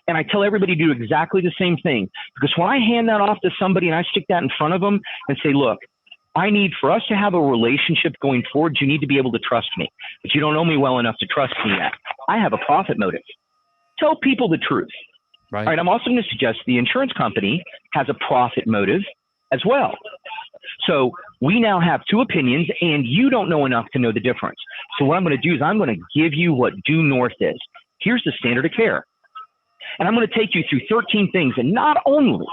And I tell everybody to do exactly the same thing. Because when I hand that off to somebody and I stick that in front of them and say, look, I need for us to have a relationship going forward, you need to be able to trust me. But you don't know me well enough to trust me yet. I have a profit motive. Tell people the truth. Right. All right. I'm also going to suggest the insurance company has a profit motive as well. So we now have two opinions, and you don't know enough to know the difference. So what I'm going to do is I'm going to give you what due north is. Here's the standard of care. And I'm going to take you through 13 things. And not only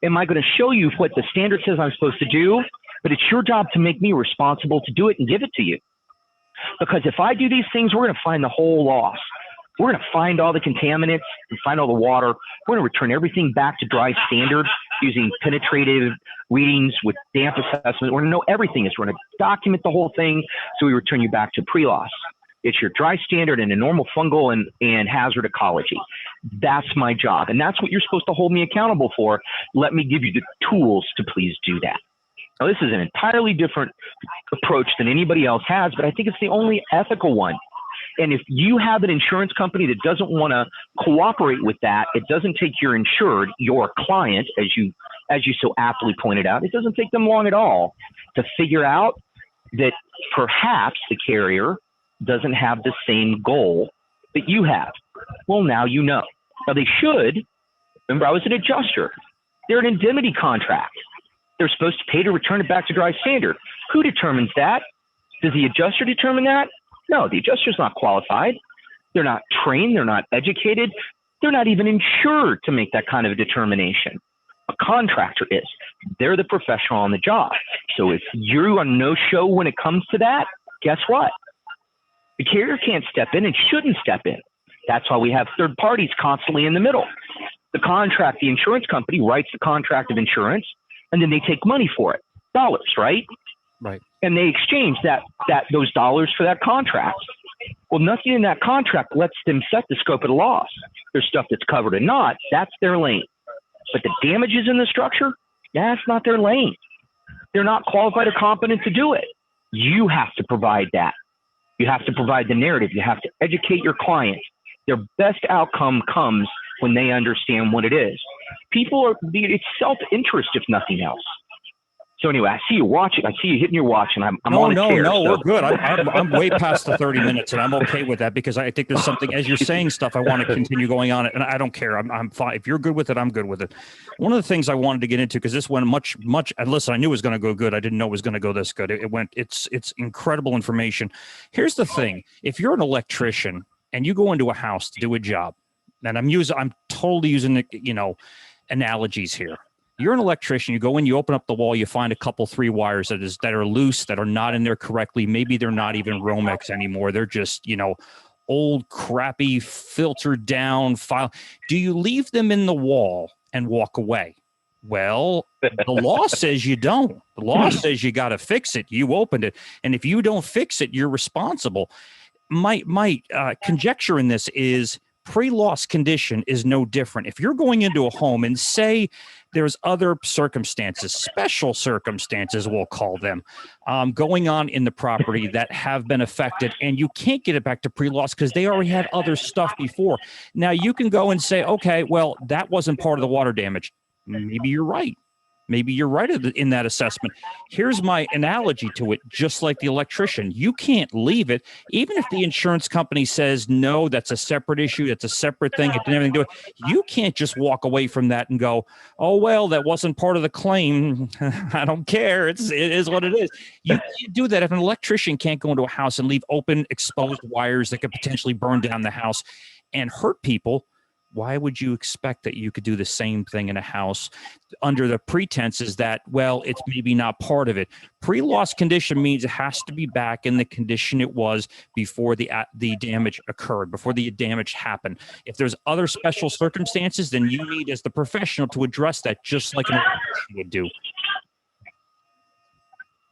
am I going to show you what the standard says I'm supposed to do, but it's your job to make me responsible to do it and give it to you. Because if I do these things, we're going to find the whole loss. We're going to find all the contaminants and find all the water. We're going to return everything back to dry standard using penetrative readings with damp assessment. We're going to know everything. We're going to document the whole thing so we return you back to pre-loss. It's your dry standard and a normal fungal and hazard ecology. That's my job. And that's what you're supposed to hold me accountable for. Let me give you the tools to please do that. Now, this is an entirely different approach than anybody else has, but I think it's the only ethical one. And if you have an insurance company that doesn't want to cooperate with that, it doesn't take your insured, your client, as you so aptly pointed out, it doesn't take them long at all to figure out that perhaps the carrier doesn't have the same goal that you have. Well, now you know. Now they should. Remember, I was an adjuster. They're an indemnity contract. They're supposed to pay to return it back to dry standard. Who determines that? Does the adjuster determine that? No, the adjuster's not qualified. They're not trained. They're not educated. They're not even insured to make that kind of a determination. A contractor is. They're the professional on the job. So if you're a no-show when it comes to that, guess what? The carrier can't step in and shouldn't step in. That's why we have third parties constantly in the middle. The insurance company writes the contract of insurance, and then they take money for it, dollars, right? Right. And they exchange those dollars for that contract. Well, nothing in that contract lets them set the scope of the loss. There's stuff that's covered and not. That's their lane. But the damages in the structure, that's not their lane. They're not qualified or competent to do it. You have to provide that. You have to provide the narrative. You have to educate your client. Their best outcome comes when they understand what it is. It's self-interest, if nothing else. So anyway, I see you watching. I see you hitting your watch, and I'm on a chair. No, so. we're good. I'm way past the 30 minutes, and I'm okay with that because I think there's something, as you're saying stuff, I want to continue going on it, and I don't care. I'm fine. If you're good with it, I'm good with it. One of the things I wanted to get into, because this went much, and listen, I knew it was going to go good. I didn't know it was going to go this good. It's incredible information. Here's the thing. If you're an electrician and you go into a house to do a job, and I'm totally using the, analogies here. You're an electrician. You go in, you open up the wall, you find a couple, 3 wires that are loose, that are not in there correctly. Maybe they're not even Romex anymore. They're just, old, crappy, filtered down file. Do you leave them in the wall and walk away? Well, the law says you don't. The law says you got to fix it. You opened it. And if you don't fix it, you're responsible. My conjecture in this is pre-loss condition is no different. If you're going into a home and say there's other circumstances, special circumstances, we'll call them, going on in the property that have been affected, and you can't get it back to pre-loss because they already had other stuff before. Now you can go and say, okay, well, that wasn't part of the water damage. Maybe you're right. Maybe you're right in that assessment. Here's my analogy to it, just like the electrician. You can't leave it. Even if the insurance company says, no, that's a separate issue, that's a separate thing, it didn't have anything to do with it. You can't just walk away from that and go, oh, well, that wasn't part of the claim. I don't care. It is what it is. You can't do that. If an electrician can't go into a house and leave open, exposed wires that could potentially burn down the house and hurt people, why would you expect that you could do the same thing in a house under the pretenses that, well, it's maybe not part of it? Pre-loss condition means it has to be back in the condition it was before the damage occurred, before the damage happened. If there's other special circumstances, then you need, as the professional, to address that just like an electrician would do.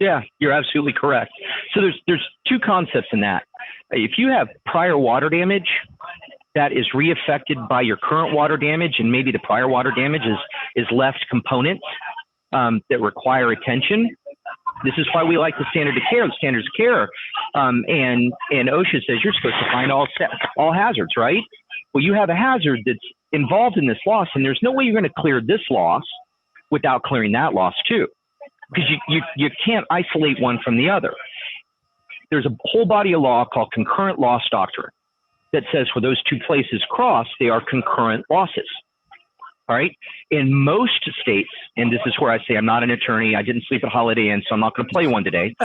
Yeah, you're absolutely correct. So there's 2 concepts in that. If you have prior water damage that is reaffected by your current water damage, and maybe the prior water damage is left components, that require attention. This is why we like the standard of care, the standards of care. And OSHA says you're supposed to find all hazards, right? Well, you have a hazard that's involved in this loss, and there's no way you're going to clear this loss without clearing that loss too, because you can't isolate one from the other. There's a whole body of law called concurrent loss doctrine that says where those two places cross, they are concurrent losses. All right. In most states, and this is where I say I'm not an attorney, I didn't sleep at Holiday Inn, so I'm not going to play one today.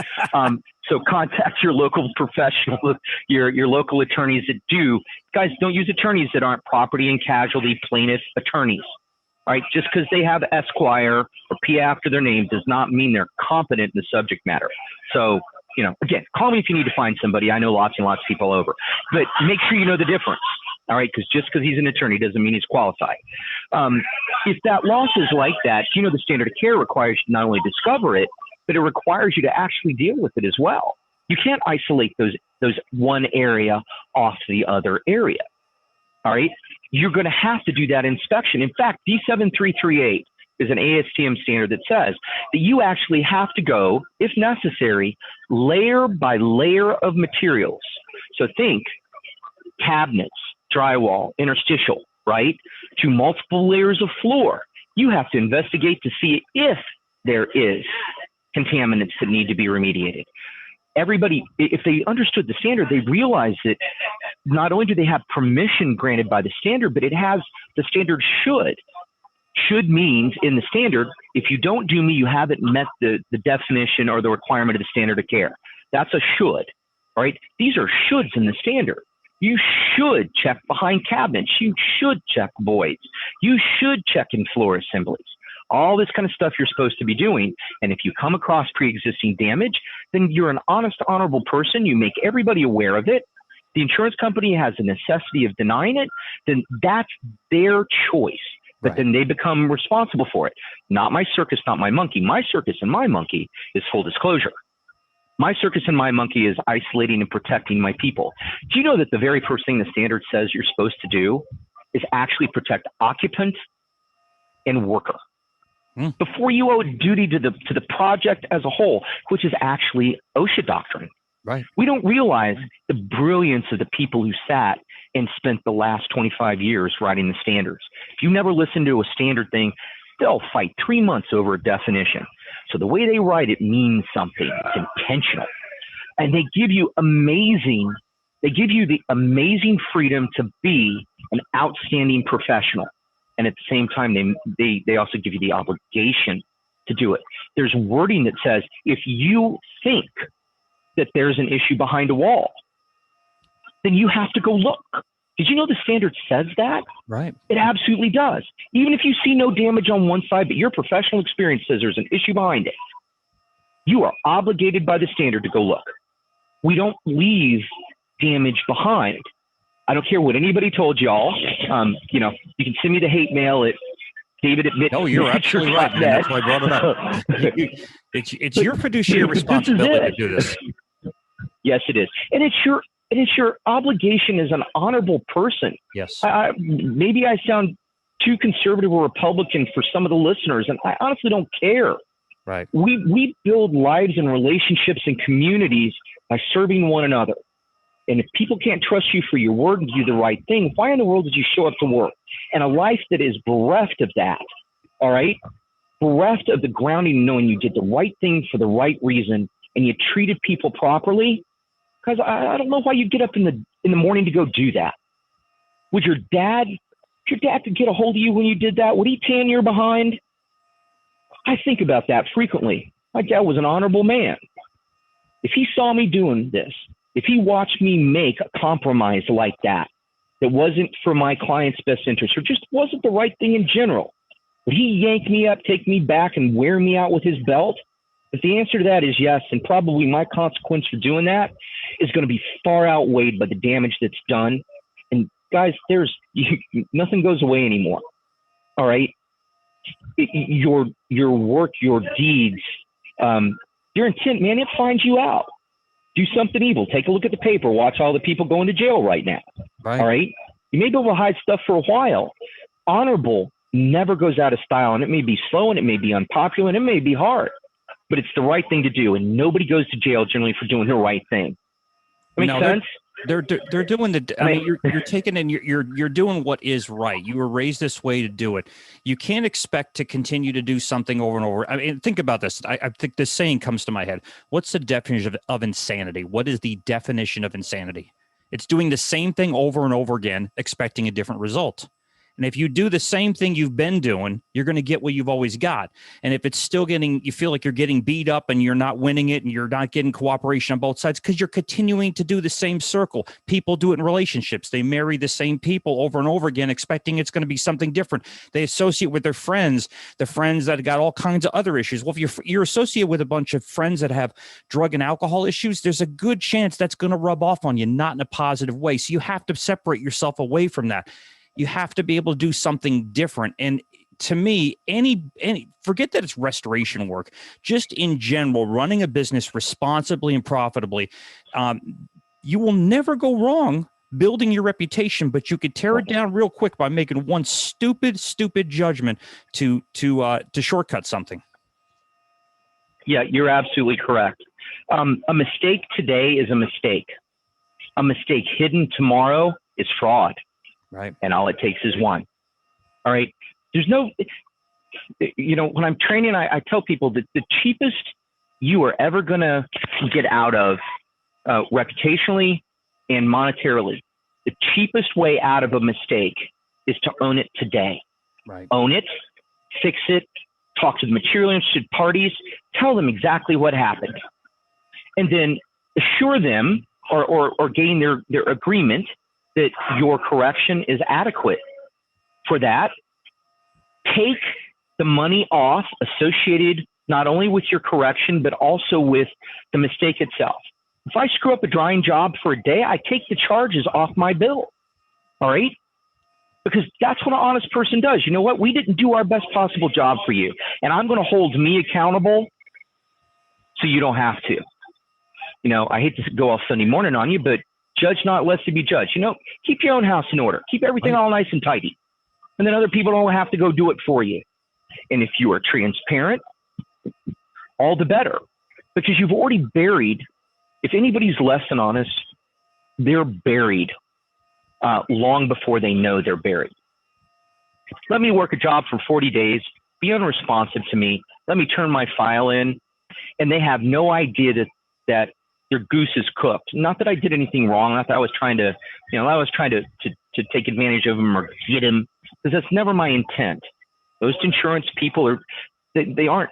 So contact your local professional, your local attorneys that do. Guys, don't use attorneys that aren't property and casualty plaintiff attorneys. All right. Just because they have Esquire or P after their name does not mean they're competent in the subject matter. So, again, call me if you need to find somebody. I know lots and lots of people over, but make sure you know the difference. All right, because just because he's an attorney doesn't mean he's qualified. If that loss is like that, the standard of care requires you to not only discover it, but it requires you to actually deal with it as well. You can't isolate those one area off the other area. All right, you're going to have to do that inspection. In fact, D7338 is an ASTM standard that says that you actually have to go, if necessary, layer by layer of materials. So think cabinets, drywall, interstitial, right? To multiple layers of floor. You have to investigate to see if there is contaminants that need to be remediated. Everybody, if they understood the standard, they realize that not only do they have permission granted by the standard, but it has the standard should. Should means in the standard, if you don't do me, you haven't met the definition or the requirement of the standard of care. That's a should, all right? These are shoulds in the standard. You should check behind cabinets. You should check voids. You should check in floor assemblies. All this kind of stuff you're supposed to be doing. And if you come across pre-existing damage, then you're an honest, honorable person. You make everybody aware of it. The insurance company has a necessity of denying it. Then that's their choice. But then they become responsible for it. Not my circus, not my monkey. My circus and my monkey is full disclosure. My circus and my monkey is isolating and protecting my people. Do you know that the very first thing the standard says you're supposed to do is actually protect occupant and worker before you owe a duty to the project as a whole, which is actually OSHA doctrine. Right. We don't realize the brilliance of the people who sat and spent the last 25 years writing the standards. If you never listen to a standard thing, they'll fight 3 months over a definition. So the way they write it means something. It's intentional. And they give you the amazing freedom to be an outstanding professional. And at the same time, they also give you the obligation to do it. There's wording that says, if you think that there's an issue behind a wall, then you have to go look. Did you know the standard says that? Right. It absolutely does. Even if you see no damage on one side, but your professional experience says there's an issue behind it, you are obligated by the standard to go look. We don't leave damage behind. I don't care what anybody told y'all. You can send me the hate mail at David at Mitch. No, you're absolutely right, man. That's why I brought it up. It's your fiduciary responsibility to do this. Yes, it is. And it's your obligation as an honorable person. Yes. Maybe I sound too conservative or Republican for some of the listeners, and I honestly don't care. Right. We build lives and relationships and communities by serving one another. And if people can't trust you for your word and do the right thing, why in the world did you show up to work? And a life that is bereft of that, all right? Bereft of the grounding, knowing you did the right thing for the right reason and you treated people properly. Because I don't know why you get up in the morning to go do that. Would your dad could get a hold of you when you did that? Would he tan your behind? I think about that frequently. My dad was an honorable man. If he saw me doing this, if he watched me make a compromise like that wasn't for my client's best interest or just wasn't the right thing in general, would he yank me up, take me back, and wear me out with his belt? If the answer to that is yes, and probably my consequence for doing that is going to be far outweighed by the damage that's done. And guys, nothing goes away anymore. All right. Your work, your deeds, your intent, man, it finds you out. Do something evil. Take a look at the paper. Watch all the people going to jail right now. Right. All right. You may be able to hide stuff for a while. Honorable never goes out of style. And it may be slow and it may be unpopular and it may be hard, but it's the right thing to do. And nobody goes to jail generally for doing the right thing. Makes sense? They're doing the. I mean, you're taking and you're doing what is right. You were raised this way to do it. You can't expect to continue to do something over and over. I mean, think about this. I think this saying comes to my head. What's the definition of insanity? What is the definition of insanity? It's doing the same thing over and over again, expecting a different result. And if you do the same thing you've been doing, you're going to get what you've always got. And if it's still you feel like you're getting beat up and you're not winning it and you're not getting cooperation on both sides because you're continuing to do the same circle. People do it in relationships. They marry the same people over and over again, expecting it's going to be something different. They associate with their friends, the friends that got all kinds of other issues. Well, if you're associated with a bunch of friends that have drug and alcohol issues, there's a good chance that's going to rub off on you, not in a positive way. So you have to separate yourself away from that. You have to be able to do something different. And to me, any forget that it's restoration work, just in general, running a business responsibly and profitably, you will never go wrong building your reputation, but you could tear it down real quick by making one stupid judgment to shortcut something. Yeah, you're absolutely correct. A mistake today is a mistake. A mistake hidden tomorrow is fraud. Right. And all it takes is one. All right. There's no, when I'm training, I tell people that the cheapest you are ever going to get out of reputationally and monetarily, the cheapest way out of a mistake is to own it today. Right. Own it, fix it, talk to the materially interested parties, tell them exactly what happened, and then assure them or gain their agreement that your correction is adequate. For that, take the money off associated not only with your correction, but also with the mistake itself. If I screw up a drying job for a day, I take the charges off my bill. All right? Because that's what an honest person does. You know what? We didn't do our best possible job for you, and I'm going to hold me accountable so you don't have to. I hate to go all Sunday morning on you, but judge not lest you be judged. Keep your own house in order. Keep everything all nice and tidy. And then other people don't have to go do it for you. And if you are transparent, all the better. Because you've already buried, if anybody's less than honest, they're buried long before they know they're buried. Let me work a job for 40 days, be unresponsive to me, let me turn my file in, and they have no idea that their goose is cooked. Not that I did anything wrong. Not that I was trying to, to take advantage of them or get them, because that's never my intent. Most insurance people they aren't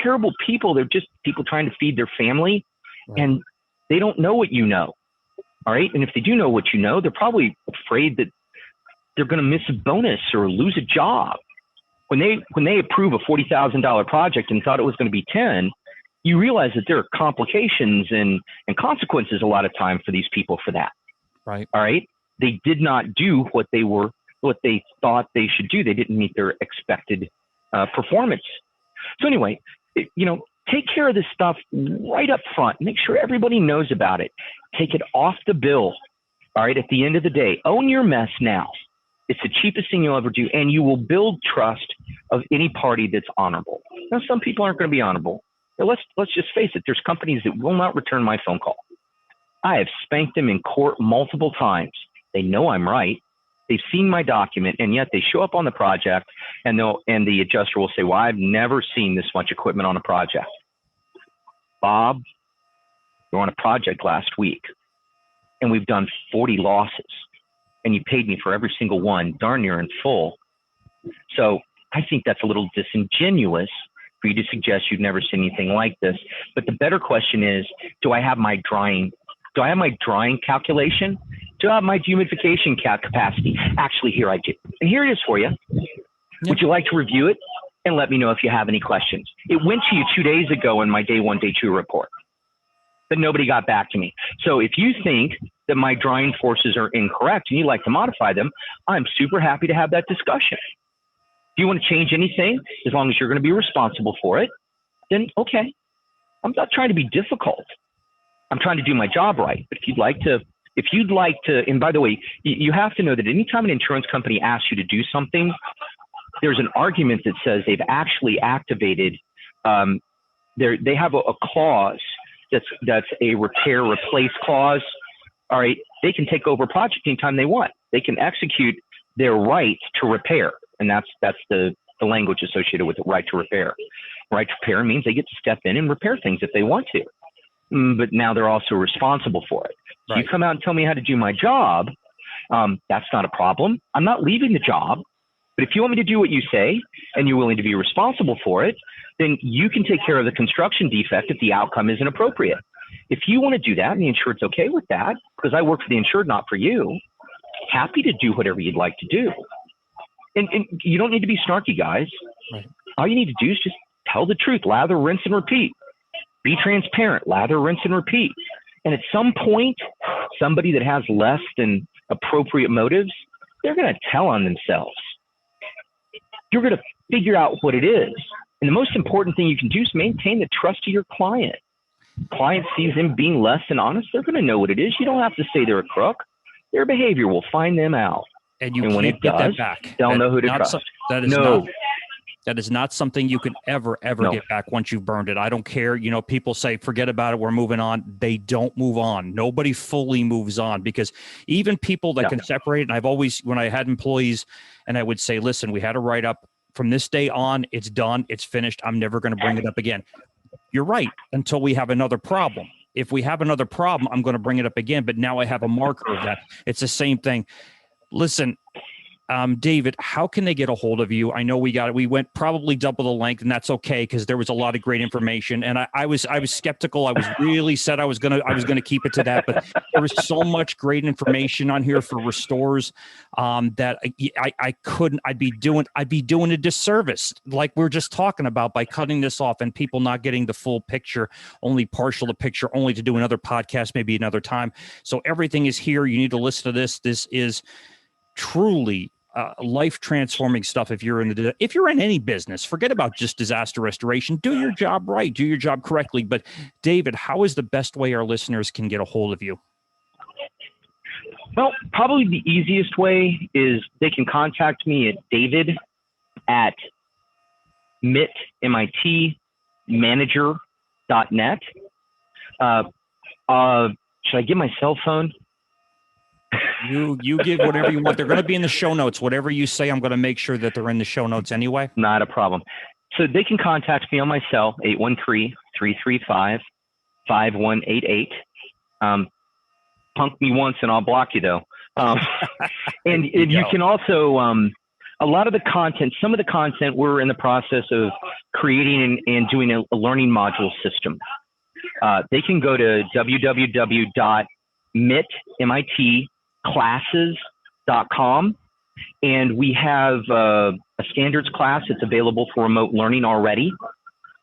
terrible people. They're just people trying to feed their family, right. And they don't know what you know. All right. And if they do know what you know, they're probably afraid that they're going to miss a bonus or lose a job. When they approve a $40,000 project and thought it was going to be 10, you realize that there are complications and consequences a lot of time for these people for that. Right. All right. They did not do what they thought they should do. They didn't meet their expected performance. So anyway, take care of this stuff right up front. Make sure everybody knows about it. Take it off the bill. All right. At the end of the day, own your mess now. It's the cheapest thing you'll ever do, and you will build trust of any party that's honorable. Now, some people aren't going to be honorable. Let's just face it. There's companies that will not return my phone call. I have spanked them in court multiple times. They know I'm right. They've seen my document, and yet they show up on the project, and the adjuster will say, "Well, I've never seen this much equipment on a project." Bob, you're on a project last week, and we've done 40 losses, and you paid me for every single one, darn near in full. So I think that's a little disingenuous for you to suggest you've never seen anything like this. But the better question is, do I have my drying calculation? Do I have my dehumidification capacity? Actually, here I do. And here it is for you. Yep. Would you like to review it? And let me know if you have any questions. It went to you 2 days ago in my day 1, day 2 report, but nobody got back to me. So if you think that my drying forces are incorrect and you'd like to modify them, I'm super happy to have that discussion. If you want to change anything, as long as you're going to be responsible for it, then okay. I'm not trying to be difficult. I'm trying to do my job right. But if you'd like to, and by the way, you have to know that anytime an insurance company asks you to do something, there's an argument that says they've actually activated, they have a clause that's a repair replace clause. All right, they can take over a project anytime they want. They can execute their right to repair, and that's the language associated with the right to repair. Right to repair means they get to step in and repair things if they want to, but now they're also responsible for it. So Right. you come out and tell me how to do my job, that's not a problem. I'm not leaving the job, but if you want me to do what you say and you're willing to be responsible for it, then you can take care of the construction defect if the outcome isn't appropriate. If you want to do that and the insured's okay with that, because I work for the insured, not for you, happy to do whatever you'd like to do. And you don't need to be snarky, guys. Right. All you need to do is just tell the truth, lather, rinse, and repeat. Be transparent, lather, rinse, and repeat. And at some point, somebody that has less than appropriate motives, they're going to tell on themselves. You're going to figure out what it is. And the most important thing you can do is maintain the trust of your client. Client sees them being less than honest, they're going to know what it is. You don't have to say they're a crook. Their behavior will find them out. And you when can't it get does, that back. They'll know who to trust. That is not something you can ever get back once you've burned it. I don't care. You know, people say, forget about it, we're moving on. They don't move on. Nobody fully moves on, because even people that can separate, and I've always, when I had employees and I would say, listen, we had a write-up from this day on, it's done, it's finished. I'm never going to bring it up again. You're right, until we have another problem. If we have another problem, I'm going to bring it up again, but now I have a marker of that. It's the same thing. Listen, David, how can they get a hold of you? I know we went probably double the length, and that's okay, because there was a lot of great information. And I was skeptical. I was really said I was gonna keep it to that, but there was so much great information on here for restores that I couldn't. I'd be doing a disservice, like we're just talking about, by cutting this off and people not getting the full picture, only partial the picture, only to do another podcast, maybe another time. So everything is here. You need to listen to this. This is truly life transforming stuff. If you're in any business, forget about just disaster restoration. Do your job right. Do your job correctly. But David, how is the best way our listeners can get a hold of you? Well, probably the easiest way is they can contact me at david@mitmanager.net. Should I give my cell phone? You give whatever you want. They're going to be in the show notes. Whatever you say, I'm going to make sure that they're in the show notes anyway. Not a problem. So they can contact me on my cell, 813-335-5188. Punk me once and I'll block you, though. And you can also, a lot of the content, some of the content, we're in the process of creating and doing a learning module system. They can go to www.mitclasses.com, and we have a standards class that's available for remote learning already.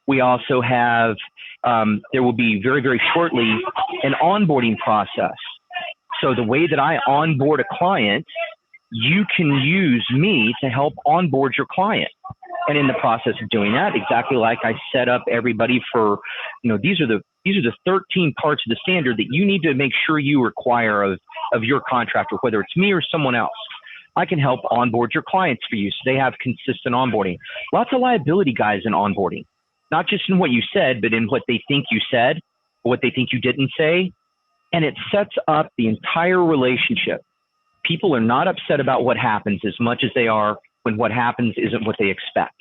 We also have, there will be very, very shortly, an onboarding process. So the way that I onboard a client, you can use me to help onboard your client. And in the process of doing that, exactly like I set up everybody for, these are the 13 parts of the standard that you need to make sure you require of your contractor, whether it's me or someone else. I can help onboard your clients for you so they have consistent onboarding. Lots of liability, guys, in onboarding, not just in what you said, but in what they think you said or what they think you didn't say. And it sets up the entire relationship. People are not upset about what happens as much as they are when what happens isn't what they expect.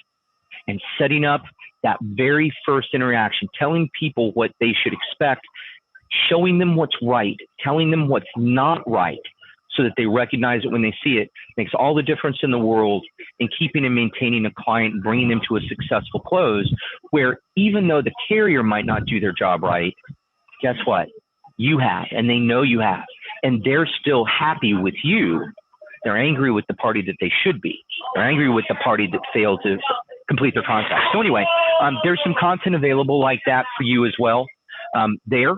And setting up that very first interaction, telling people what they should expect, showing them what's right, telling them what's not right, so that they recognize it when they see it, makes all the difference in the world in keeping and maintaining a client and bringing them to a successful close, where even though the carrier might not do their job right, guess what? You have, and they know you have, and they're still happy with you. They're angry with the party that they should be. They're angry with the party that failed to complete their contract. So anyway, there's some content available like that for you as well there.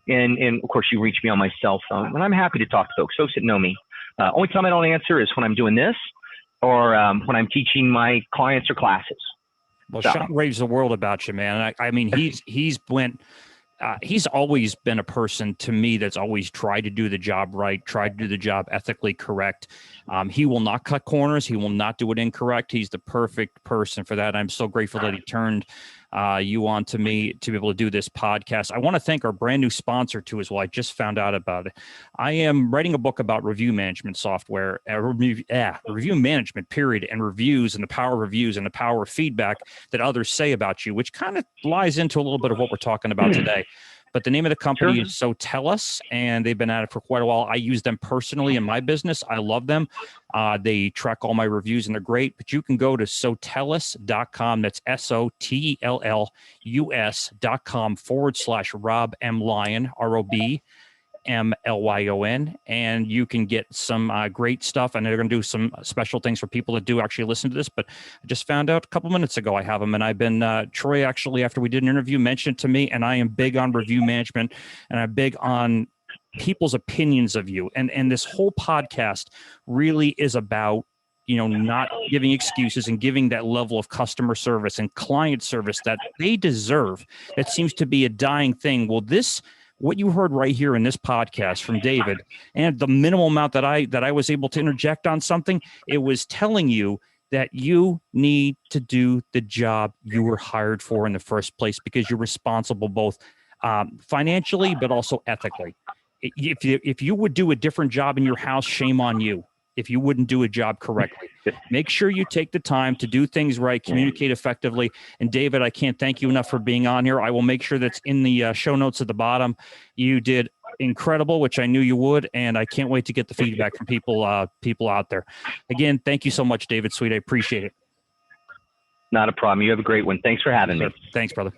And of course, you reach me on my cell phone, and I'm happy to talk to folks that know me. Only time I don't answer is when I'm doing this or when I'm teaching my clients or classes. Well, so. Sean raves the world about you, man. I mean, he's went he's always been a person to me that's always tried to do the job right, tried to do the job ethically correct. He will not cut corners. He will not do it incorrect. He's the perfect person for that. I'm so grateful that he turned you on to me to be able to do this podcast. I want to thank our brand new sponsor too as well. I just found out about it. I am writing a book about review management software, review management period, and reviews, and the power of reviews and the power of feedback that others say about you, which kind of lies into a little bit of what we're talking about today. But the name of the company is So Tell Us, and they've been at it for quite a while. I use them personally in my business. I love them. They track all my reviews, and they're great. But you can go to sotellus.com. That's SOTELLUS.com/Rob M. Lyon, ROBMLYON, and you can get some great stuff. And they're going to do some special things for people that do actually listen to this. But I just found out a couple minutes ago I have them, and I've been Troy actually, after we did an interview, mentioned it to me, and I am big on review management, and I'm big on people's opinions of you. And this whole podcast really is about, not giving excuses and giving that level of customer service and client service that they deserve. It seems to be a dying thing. Well, what you heard right here in this podcast from David, and the minimal amount that I was able to interject on something, it was telling you that you need to do the job you were hired for in the first place, because you're responsible both financially but also ethically. If you would do a different job in your house, shame on you. If you wouldn't do a job correctly, make sure you take the time to do things right, communicate effectively. And David, I can't thank you enough for being on here. I will make sure that's in the show notes at the bottom. You did incredible, which I knew you would, and I can't wait to get the feedback from people out there. Again, thank you so much, David Sweet. I appreciate it. Not a problem. You have a great one. Thanks for having me. Thanks, brother.